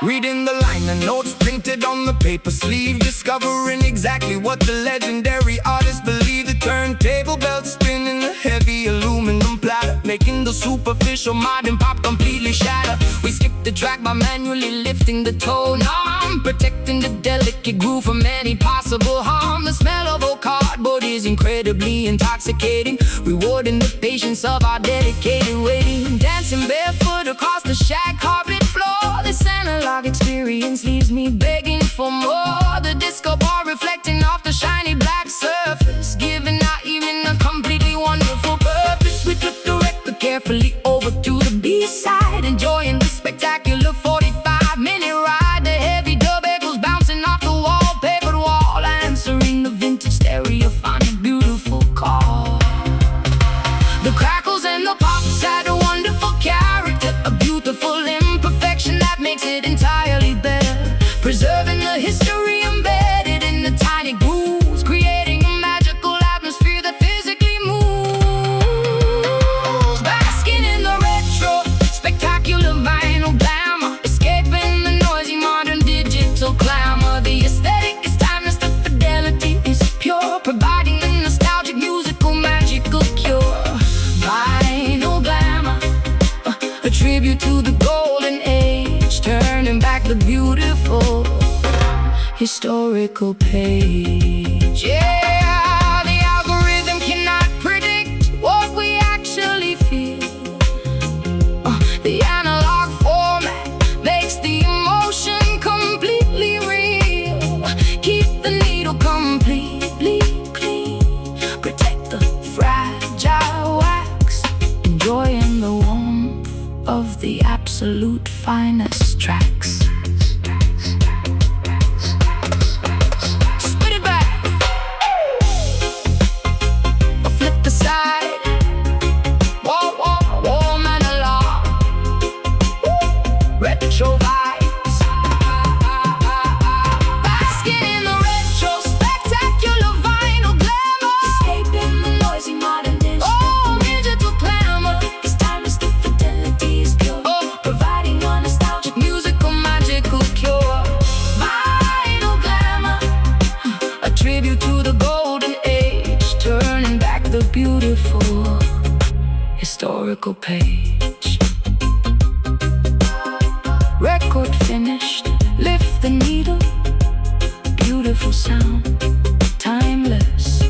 Reading the liner notes printed on the paper sleeve, discovering exactly what the legendary artist believed. The turntable belt spinning, a heavy aluminum platter, making the superficial modern pop completely shatter. We skip the track by manually lifting the tone arm, protecting the delicate groove from any possible harm. The smell of old cardboard is incredibly intoxicating, rewarding the patience of our dedicated waiting. Dancing barefoot across the shag carpet floor, this analog experience leaves me begging for more. The disco ball reflecting off the shiny black surface, giving our evening a completely wonderful purpose. We took the record carefully over to the B-side, enjoying the spectacular 45-minute ride. The heavy dub echoes bouncing off the wallpapered wall, answering the vintage stereophonic beautiful call. The crackles and the pops had a wonderful character, a beautiful imperfection that makes it entirely better, preserving the history embedded in the tiny grooves, creating a magical atmosphere that physically moves. Basking in the retro, spectacular vinyl glamour, escaping the noisy modern digital glamour. The aesthetic is timeless, the fidelity is pure, providing a nostalgic musical magical cure. Vinyl glamour, a tribute to the golden age, turning back the beautiful historical page. Yeah, the algorithm cannot predict what we actually feel. The analog format makes the emotion completely real. Keep the needle completely clean, protect the fragile wax, enjoying the warmth of the absolute finest tracks. Spit it back, or flip the side. Whoa, whoa, warm analog, retro vibes. Basking in the retro, spectacular vinyl glamour, escaping the noisy modern digital. Oh, digital glamour, it's timeless, the fidelity is pure, providing a nostalgic musical magical cure. Vinyl glamour, a tribute to the golden age, turning back the beautiful historical page. Record finished, lift the needle, beautiful sound, timeless.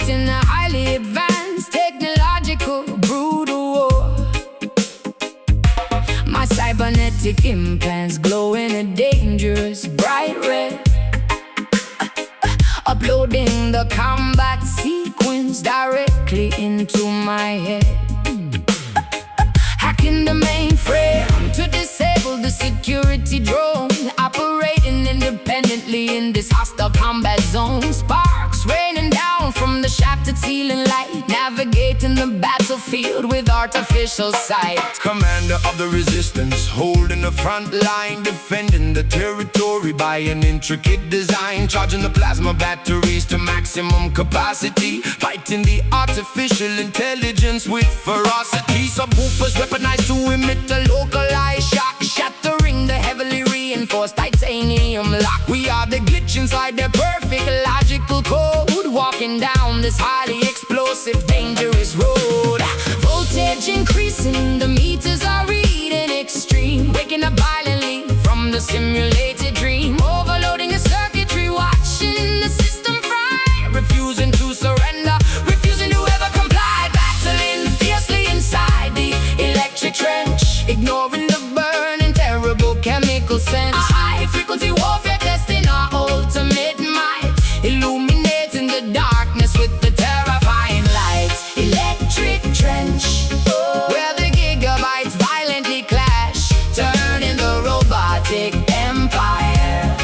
fighting a highly advanced technological brutal war. My cybernetic implants glow in a dangerous bright red, uploading the combat sequence directly into my head. Hacking the mainframe to disable the security drone, operating independently in this hostile combat zone. Sparks raining down from the shafted ceiling light, navigating the battlefield with artificial sight. Commander of the resistance, holding the front line, defending the territory by an intricate design, charging the plasma batteries to maximum capacity, fighting the artificial intelligence with ferocity. Subwoofers weaponized to emit a localized shock, shattering the heavily reinforced titanium lock. We are the glitch inside their perfect logical code, walking down this highly explosive, dangerous road. Voltage increasing, the meters are reading extreme, waking up violently from the simulated dream, overloading the circuitry, watching the system fry, refusing to surrender, refusing to ever comply, battling fiercely inside the electric trench, ignoring the burning terrible chemical sense. A high-frequency warfare testing our ultimate might, illuminating the darkness with the terrifying lights. Electric trench, where the gigabytes violently clash, turning the robotic empire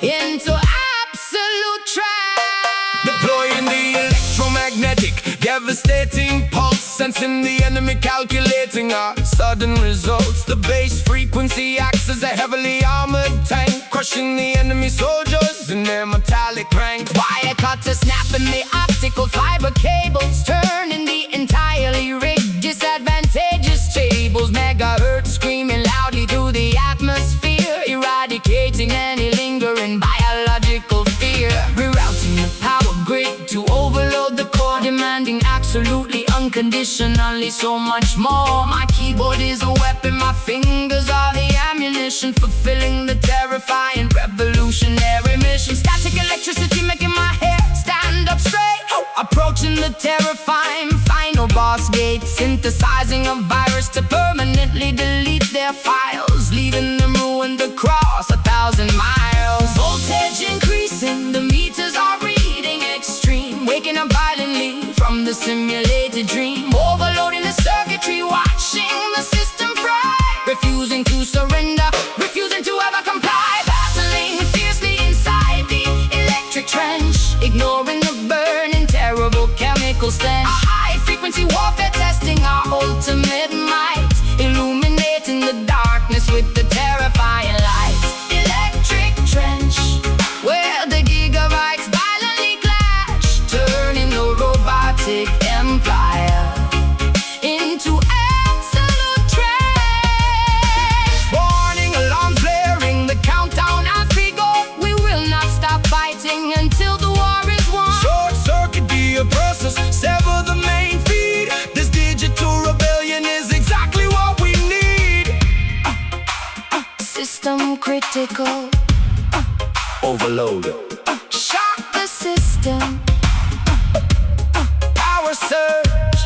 into absolute trash. Deploying the electromagnetic, devastating pulse, sensing the enemy, calculating our sudden results. The base frequency acts as a heavily armored tank, crushing the enemy soldiers in their metallic ranks. Wire cutters snapping the optical fiber cables, turning the entirely rigged disadvantageous tables. Megahertz screaming loudly through the atmosphere, eradicating any lingering biological fear. Rerouting the power grid to overload the core, demanding absolutely unconditionally so much more. My keyboard is a weapon, my fingers are the ammunition, fulfilling the terrifying revolutionary mission. Static electricity making my hair stand up straight, approaching the terrifying final boss gate, synthesizing a virus to permanently delete their files, leaving them ruined across 1,000 miles. Voltage increasing, the meters are reading extreme, waking up violently from the simulated dream, overloading the circuitry, watching the system fry, refusing to surrender, refusing to ever comply, battling fiercely inside the electric trench, ignoring the burning terrible chemical stench. A high-frequency warfare testing our ultimate might, illuminating the darkness with the terrifying lights. Electric trench, where the gigabytes violently clash, turning the robotic empire into absolute trash. Warning alarms blaring, the countdown as we go. We will not stop fighting until the war is won. Short circuit the process, sever the main feed. This digital rebellion is exactly what we need. System critical, Overload, shock the system. power surge,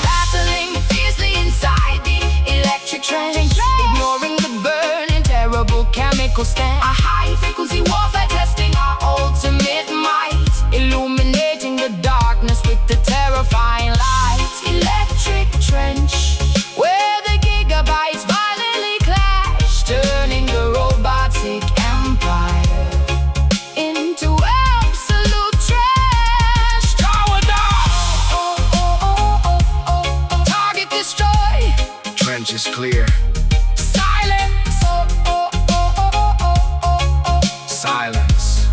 Battling fiercely inside the electric trench, ignoring the burning terrible chemical stench. A high-frequency warfare testing our ultimate might, illuminating the darkness with the terrifying light. Electric trench, where the gigabytes violently clash, turning the robotic empire into absolute trash. tower down, Target destroy. trench is clear, Silence. silence.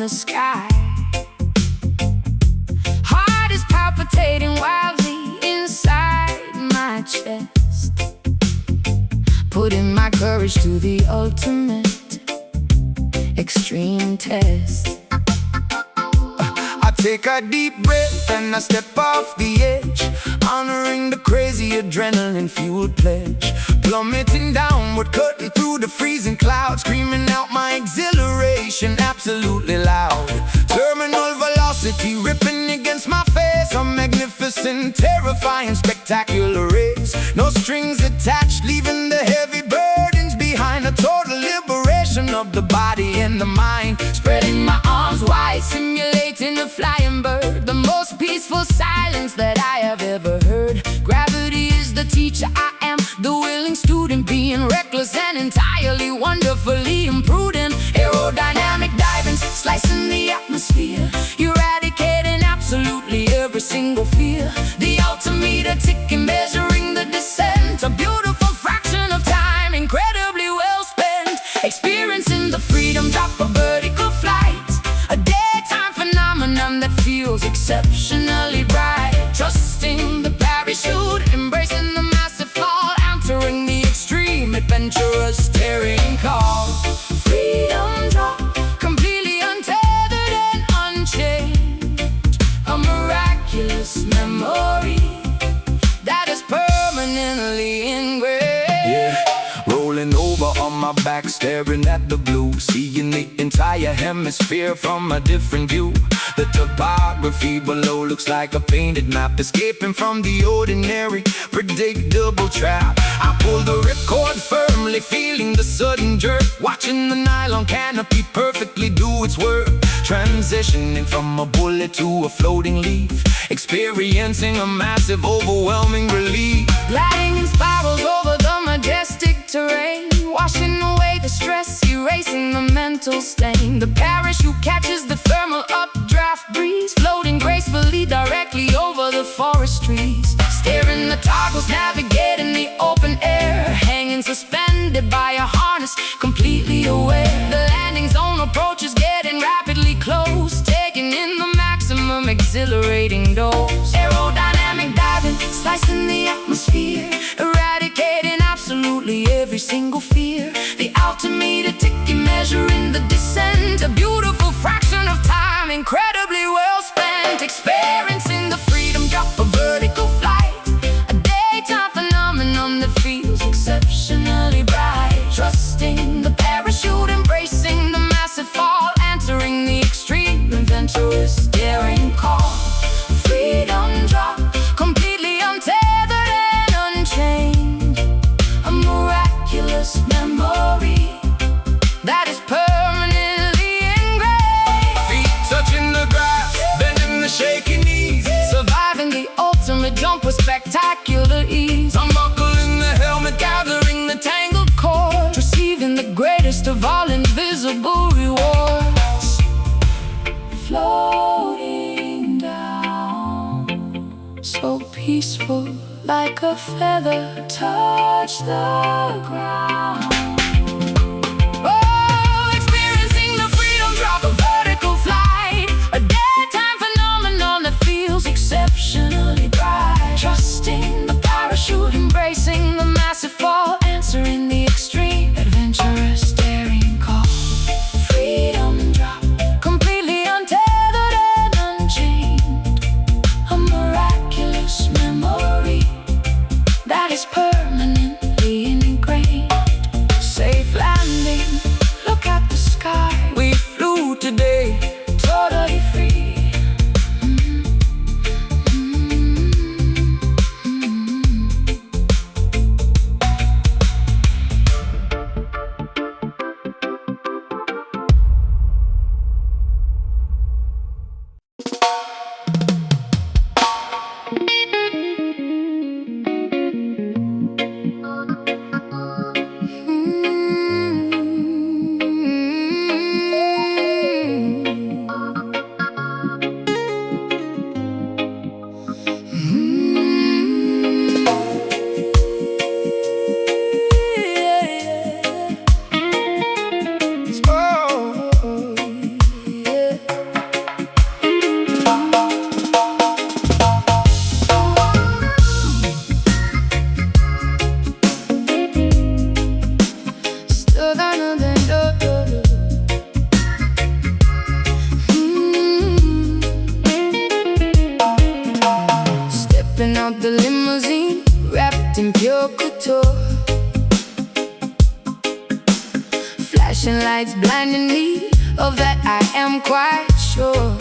the sky. Heart is palpitating wildly inside my chest, putting my courage to the ultimate extreme test. I take a deep breath and I step off the edge, honoring the crazy adrenaline-fueled pledge. Plummeting downward, cutting through the freezing clouds, screaming out my exhilaration absolutely loud. Terminal velocity ripping against my face, a magnificent, terrifying, spectacular race. No strings attached, leaving the heavy burdens behind. A total liberation of the body and the mind. Spreading my arms wide, simulating a flying bird, the most peaceful silence that I have ever heard. Gravity is the teacher, I am the willing student, being reckless and entirely wonderfully imprudent. Aerodynamic diving, slicing the atmosphere, eradicating absolutely every single fear. The altimeter ticking, measuring the descent, a beautiful fraction of time, incredibly well spent. Experiencing the freedom drop, a vertical flight, a daytime phenomenon that feels exceptionally bright. Trusting the parachute, embracing the massive fall, entering the extreme, adventurous, daring call. Freedom drop, completely untethered and unchained, a miraculous memory that is permanently engraved. Rolling over on my back, staring at the blue, seeing the entire hemisphere from a different view. The topography below looks like a painted map, escaping from the ordinary, predictable trap. I pull the ripcord firmly, feeling the sudden jerk, watching the nylon canopy perfectly do its work. Transitioning from a bullet to a floating leaf, experiencing a massive, overwhelming relief. Gliding in spirals over the majestic terrain, washing away the stress, erasing the mental stain. The parachute catches the thermal updraft breeze, floating gracefully directly over the forest trees. Steering the toggles, navigating the open air, hanging suspended by a harness, completely aware. The landing zone approaches, getting rapidly close, taking in the maximum exhilarating dose. Aerodynamic diving, slicing the atmosphere, eradicating absolutely every single fear. The altimeter ticking, measuring the descent, a beautiful fraction of time, incredibly well spent. Experiencing the freedom drop, a vertical flight, a daytime phenomenon that feels exceptionally bright. Trusting the parachute, embracing the massive fall, entering the extreme, adventurous, daring call. Freedom drop, completely untethered and unchained, a miraculous memory that is permanently engraved. Feet touching the grass, bending the shaky knees, Surviving the ultimate jump with spectacular ease. unbuckling the helmet, Gathering the tangled cords, receiving the greatest of all invisible rewards. Floating down, so peaceful, like a feather touch the ground. Oh, experiencing the freedom drop, a vertical flight, a daytime phenomenon that feels exceptionally bright. Trusting the parachute, embracing the massive fall, answering the extreme, adventurous, daring call. Freedom drop, completely untethered and unchained, a miraculous memory that is permanently ingrained. out the limousine, wrapped in pure couture. Flashing lights blinding me, of that I am quite sure.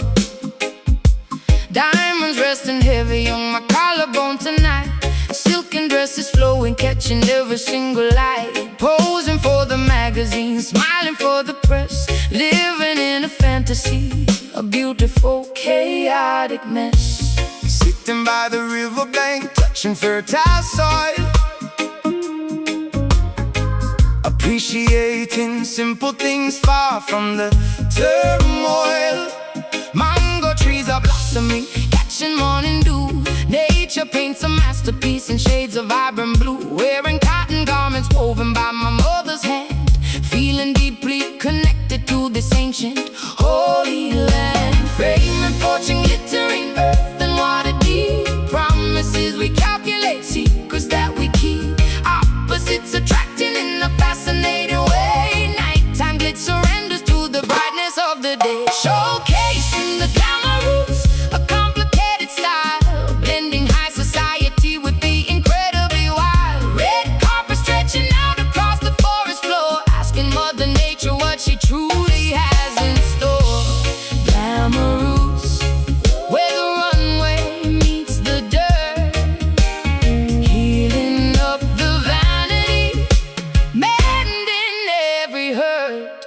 Diamonds resting heavy on my collarbone tonight. Silken dresses flowing, catching every single light. Posing for the magazine, smiling for the press. Living in a fantasy, a beautiful, chaotic mess. Sitting by the riverbank, touching fertile soil. Appreciating simple things far from the turmoil. Mango trees are blossoming, catching morning dew. Nature paints a masterpiece in shades of vibrant blue. Wearing cotton garments woven by my mother's hand. Feeling deeply connected to this ancient holy land. Fame and fortune glittering, earth and water deep. Promises we calculate, secrets that we keep. Opposites attracting in a fascinating way. Nighttime glitz surrenders to the brightness of the day. Showcasing the glamour roots, a complicated style, blending high society with the incredibly wild. Red carpet stretching out across the forest floor, asking Mother Nature what she truly has in store. Glamour roots, where the runway meets the dirt, healing up the vanity, mending every hurt.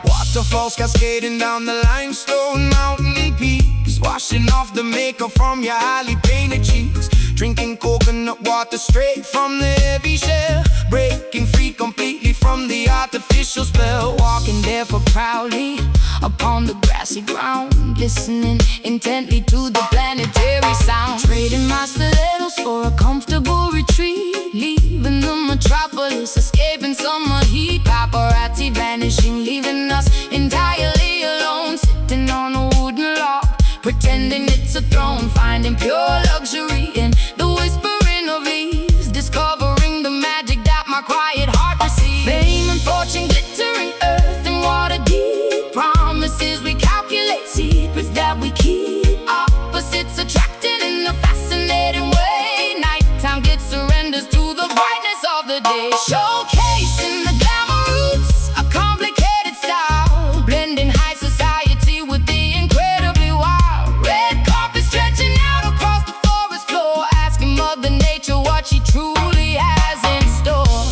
Waterfalls cascading down the limestone mountain peaks, washing off the makeup from your highly painted cheeks. Drinking coconut water straight from the heavy shell, breaking free completely from the artificial spell. Walking barefoot proudly upon the grassy ground, listening intently to the planetary sound. Trading my stilettos for a comfortable retreat, leaving the metropolis, escaping summer heat. Paparazzi vanishing, leaving us entirely alone. Sitting on a wooden log, pretending it's a throne. Finding pure luxury in the whispering of leaves, discovering the magic that my quiet heart receives. Fame and fortune glittering, earth and water deep. Promises we calculate, secrets that we keep. Opposites attracting in a fascinating way. Nighttime gets surrenders to the brightness of the day. Showcasing the glamour roots, a complicated style, blending high society with the incredibly wild. Red carpet stretching out across the forest floor, asking Mother Nature what she truly has in store.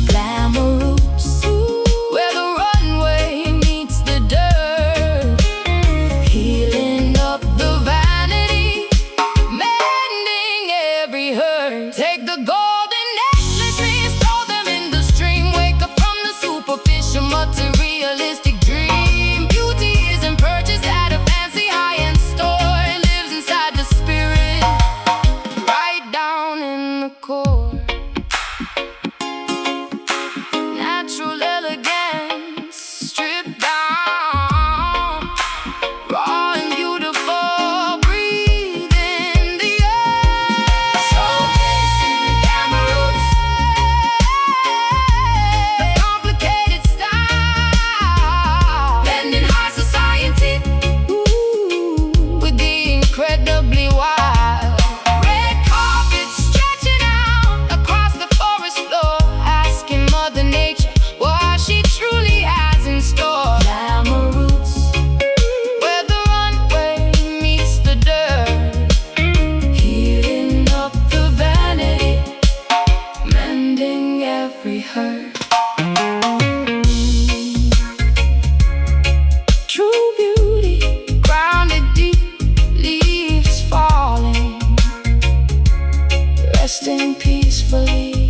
Glamour roots, where the runway meets the dirt, healing up the vanity, mending every hurt. Take the golden necklace rings, throw them in the stream. Wake up from the superficial materialistic dream. Beauty isn't purchased at a fancy high-end store. It lives inside the spirit, right down in the core. Natural elegance, stripped down, raw and beautiful, breathe in the air. Showcasing the glamour roots, a complicated style, blending high society with the incredibly wild. Red carpet stretching out across the forest floor, asking Mother Nature what she truly has in store. Glamour roots, where the runway meets the dirt, healing up the vanity, mending every hurt. True beauty, grounded deep, leaves falling, resting peacefully.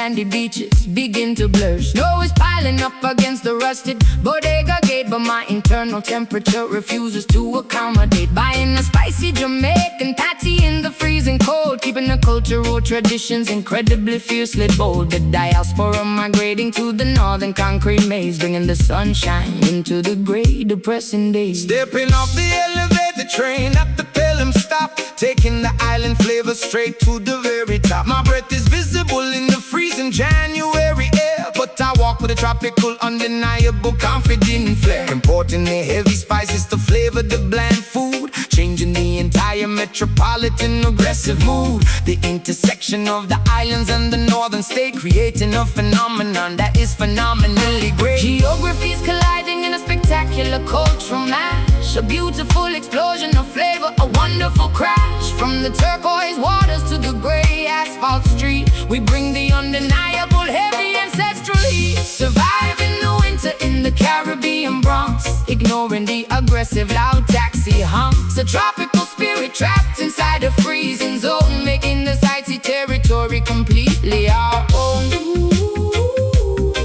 sandy beaches begin to blur. Snow is piling up against the rusted bodega gate, but my internal temperature refuses to accommodate. Buying a spicy Jamaican patty in the freezing cold, keeping the cultural traditions incredibly fiercely bold. The diaspora migrating to the northern concrete maze, bringing the sunshine into the gray, depressing days. Stepping off the elevator train at the Pelham stop, taking the island flavor straight to the very top. My breath is visible in the freezing January air, but I walk with a tropical, undeniable, confident flair. Importing the heavy spices to flavor the bland food, changing the entire metropolitan aggressive mood. The intersection of the islands and the northern state, creating a phenomenon that is phenomenally great. Geographies colliding in a spectacular cultural mash, a beautiful explosion of flavor, a wonderful crash. From the turquoise waters to the gray asphalt street, we bring the undeniable heavy ancestral heat. Surviving the winter in the Caribbean Bronx, ignoring the aggressive loud taxi honks. A tropical spirit trapped inside a freezing zone, making this icy territory completely our own.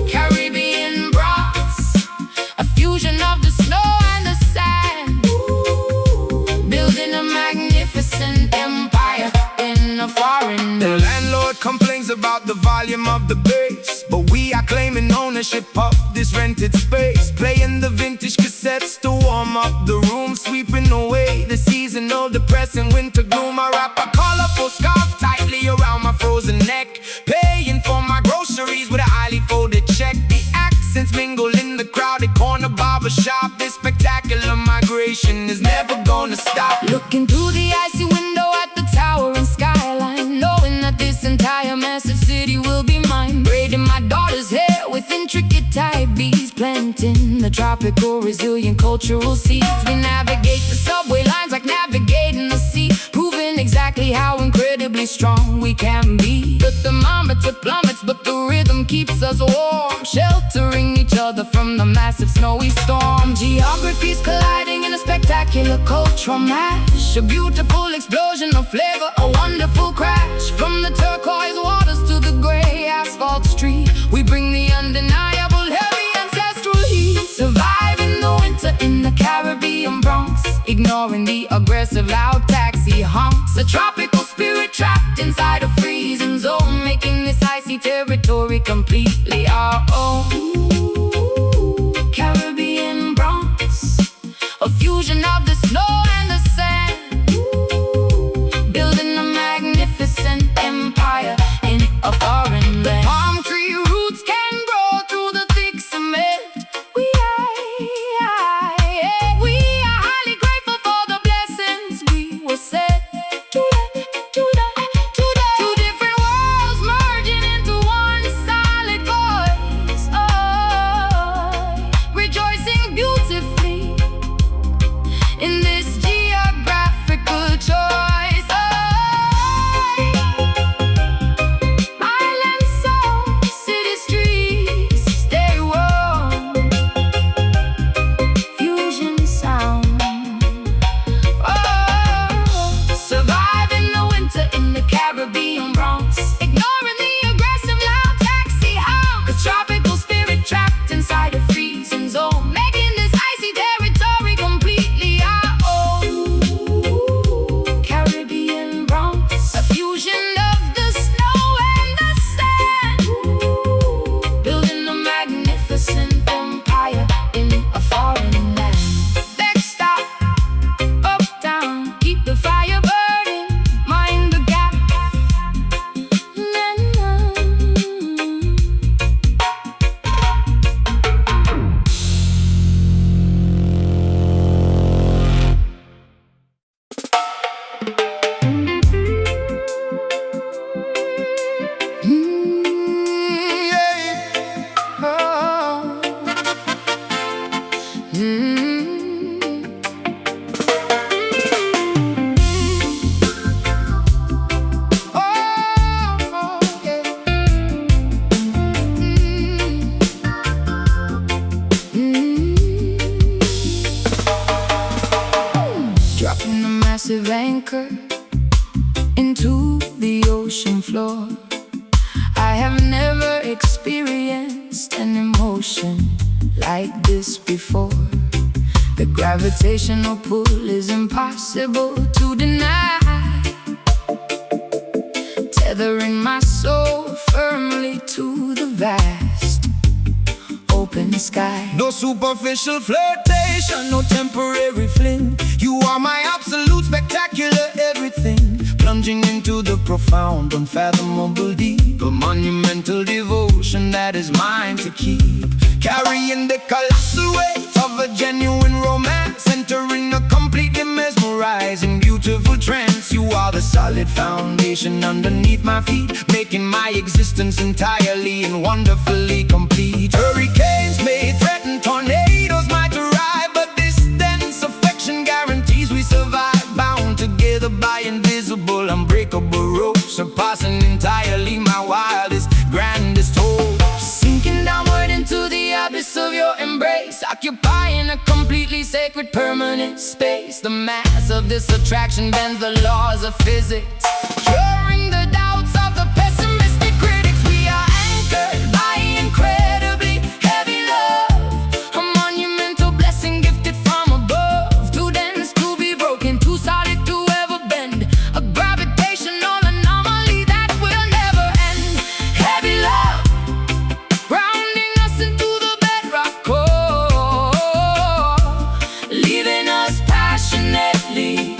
Caribbean Bronx, a fusion of the snow and the sand, building a magnificent empire in a foreign The land. landlord complains about the volume of the bass, but we are claiming ownership of this rented space. Playing the vintage cassettes to warm up the room, sweeping away the seasonal depressing winter gloom. I wrap a colorful scarf tightly around my frozen neck, paying for my groceries with a highly folded check. The accents mingle in the crowded corner barber shop. This spectacular migration is never gonna stop. Looking through the icy window at the towering skyline, knowing that this entire massive city will be mine. Braiding my daughter's hair with intricate tie beads, planting the tropical resilient cultural seeds. We navigate the subway lines like navigating the sea, proving exactly how incredibly strong we can be. The thermometer plummets, but the rhythm keeps us warm, sheltering each other from the massive snowy storm. Geographies colliding in a spectacular cultural mash, a beautiful explosion of flavor, a wonderful crash. From the turquoise waters to the gray asphalt street, we bring the undeniable heavy ancestral heat. Surviving the winter in the Caribbean Bronx, ignoring the aggressive loud taxi honks. A tropical spirit trapped inside a freezing zone, making this icy territory completely our own. Caribbean Bronx, a fusion of the snow and the sand, building a magnificent empire in a foreign land. Palm tree roots can grow through the thick cement. We are highly grateful for the blessings we were sent. Two different worlds merging into one solid voice. Oh, rejoicing beautifully in this geographical choice. Island soul, city streets stay warm. Fusion sound. Oh, surviving the winter in the Caribbean Bronx, ignoring the aggressive loud taxi honk. A tropical spirit trapped inside a freezing zone, making this icy territory completely our own. Caribbean Bronx, a fusion of the snow and the sand, building a magnificent empire in a foreign land. Next stop, uptown, keep the fire burning, mind the gap. Dropping a massive anchor into the ocean floor. I have never experienced an emotion like this before. The gravitational pull is impossible to deny, tethering my soul firmly to the vast open sky. No superficial flirtation, no temporary fling. You are my absolute spectacular everything, plunging into the profound, unfathomable deep. A monumental devotion that is mine to keep, carrying the colossal weight of a genuine romance, entering a completely mesmerizing, beautiful trance. You are the solid foundation underneath my feet, making my existence entirely and wonderfully complete. Hurricanes may threaten, tornadoes might arrive, but this dense affection guarantees we survive, bound together by invisible, unbreakable ropes, surpassing entirely my wildest, grandest hopes. Sinking downward into the abyss of your embrace, occupying a completely sacred permanent space. The mass of this attraction bends the laws of physics, curing the doubts of the pessimistic critics. We are anchored by incredibly heavy love, a monumental blessing gifted from above, too dense to be broken, too solid to ever bend, a gravitational anomaly that will never end. Heavy love, grounding us into the bedrock core, leaving us passionately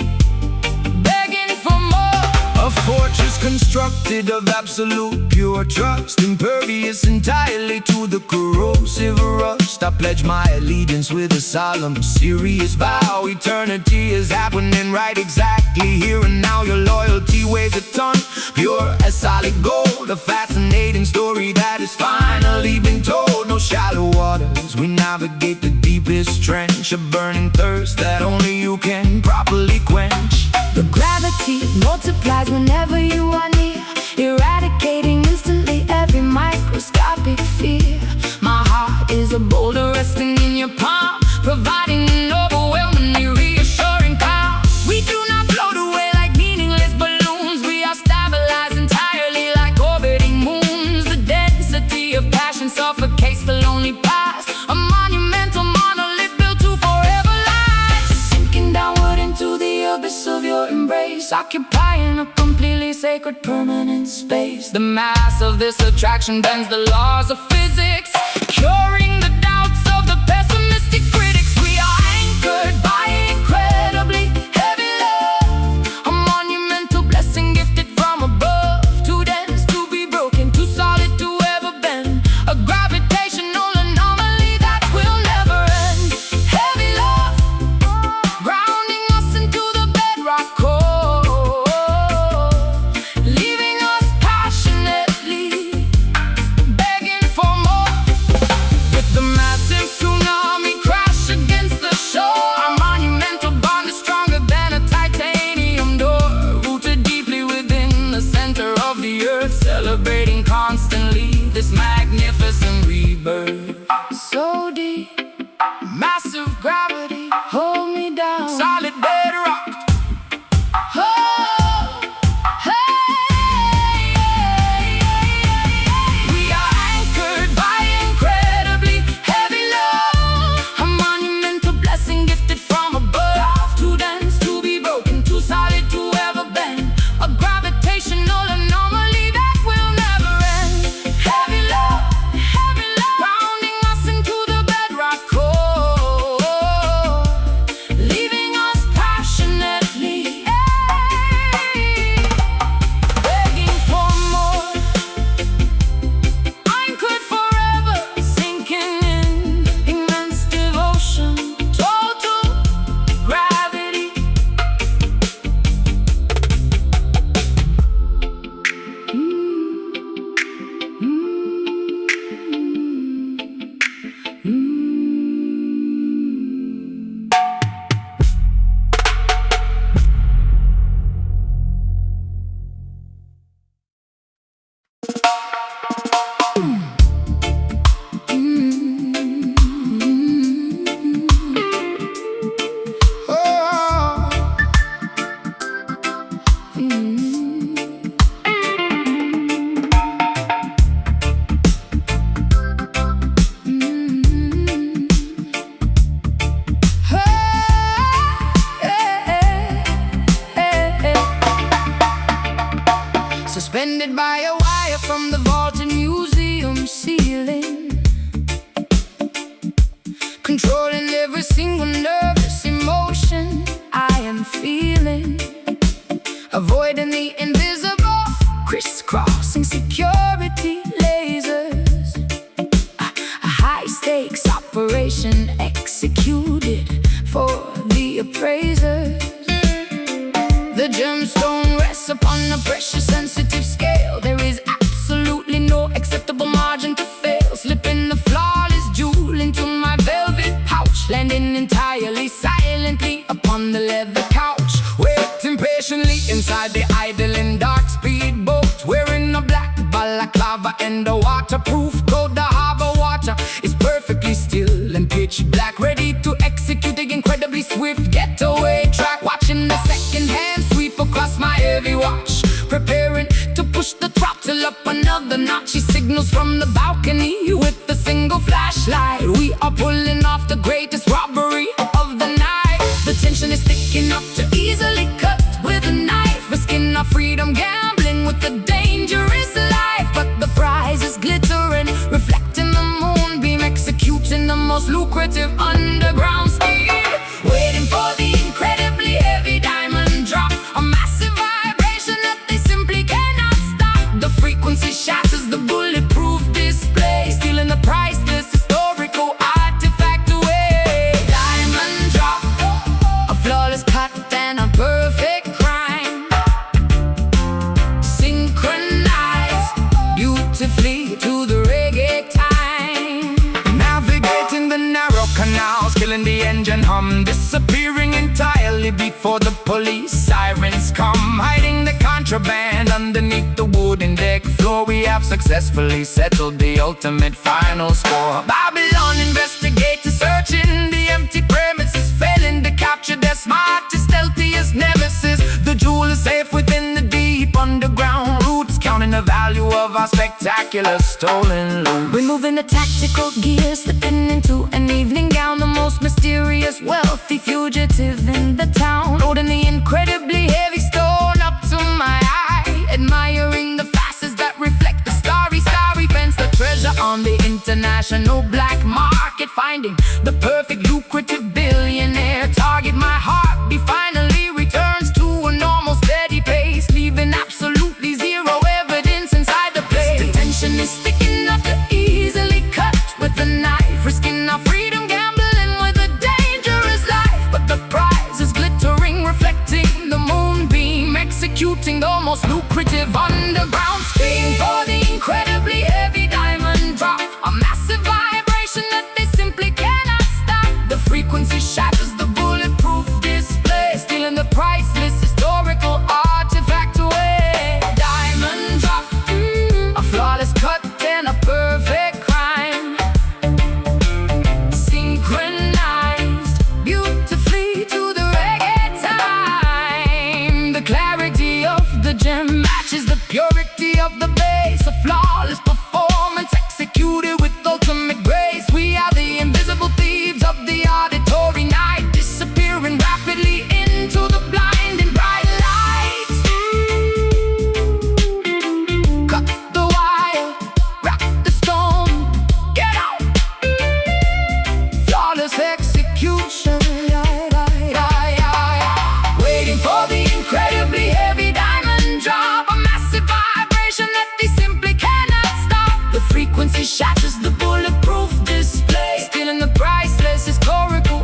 begging for more. A fortress constructed of absolute pure trust, impervious entirely to the corrosive rust. I pledge my allegiance with a solemn, serious vow. Eternity is happening right exactly here and now. Your loyalty weighs a ton, pure as solid gold, a fascinating story that is finally been told. No shallow waters, we navigate the deepest trench, a burning thirst that only you can properly quench. The gravity multiplies whenever you are near, eradicating instantly every microscopic fear. My heart is a boulder resting in your palm, providing an overwhelmingly reassuring calm. We do not float away like meaningless balloons, we are stabilized entirely like orbiting moons. The density of passion suffocates the lonely past, a monumental monolith built to forever last. Sinking downward into the abyss of your embrace, occupying a completely sacred permanent space. The mass of this attraction bends the laws of physics, curing the doubts of the pessimistic critics. We are anchored by incredibly heavy love, a monumental blessing gifted from above, too dense to be broken, too solid to ever bend, a gravitational anomaly that will never end. Heavy love, grounding us into the bedrock core, leaving us passionately begging for more. With the massive tsunami crash against the shore, our connected by a wire from the vaulted museum ceiling, controlling every single nervous emotion I am feeling, avoiding the invisible, crisscrossing security lasers. A high-stakes operation executed for the appraisers. The gemstone rests upon a precious sensitive scale. There is absolutely no acceptable margin to fail. Slipping the flawless jewel into my velvet pouch, landing entirely silently upon the leather couch. Waiting patiently inside the idling dark speedboat, wearing a black balaclava and a waterproof coat. The harbor water is perfectly still and pitch black, ready to execute the incredibly swift getaway track. Watching the second-hand sweep across my heavy watch, preparing to push the throttle up another notch. She signals from the balcony with a single flashlight. We are pulling off the greatest robbery of the night. The tension is thick enough to easily cut with a knife, risking our freedom, gambling with a dangerous life. But the prize is glittering, reflecting the moonbeam, executing the most lucrative underground scheme. Waiting for the incredibly heavy diamond drop, a massive vibration that they simply cannot stop. The frequency shatters the bulletproof display, stealing the priceless historical artifact away. Diamond drop, a flawless cut and a perfect crime, synchronized beautifully to the reggae time. Navigating the narrow canals, killing the engine hum, disappearing entirely before the police sirens come. Hiding the contraband underneath the wooden deck floor, we have successfully settled the ultimate final score. Babylon investigators searching the empty premises, failing to capture their smartest, stealthiest nemesis. The jewel is safe within the deep underground roots, counting the value of our spectacular stolen loot. We're moving the tactical gears, slipping into an evening gown, the most mysterious, wealthy fugitive in the town, holding the incredibly heavy stone up to my eye, admiring the facets that reflect the starry fence. The treasure on the international black market, finding the perfect lucrative billionaire target. My heartbeat finally returns to a normal steady pace, leaving absolutely zero evidence inside the place. The tension is thick enough to easily cut with a knife, risking our freedom, gambling with a dangerous life. But the prize is glittering, reflecting the moonbeam, executing the most lucrative underground scheme. For the incredibly heavy diamond drop, a massive vibration that they simply cannot stop. The frequency shatters the bulletproof display, stealing the priceless historical artifact away. Diamond drop, a flawless cut and a perfect crime, synchronized beautifully to the reggae time. The clarity of the gem matches the purity of the bass, a flawless performance executed with ultimate grace. We are the invisible thieves of the auditory night, disappearing rapidly into the blinding bright lights. Cut the wire, rock the stone, get out. Flawless execution, waiting for the incredibly heavy diamond drop, a massive vibration that they simply cannot stop. The frequency shatters the bulletproof display, stealing the priceless historical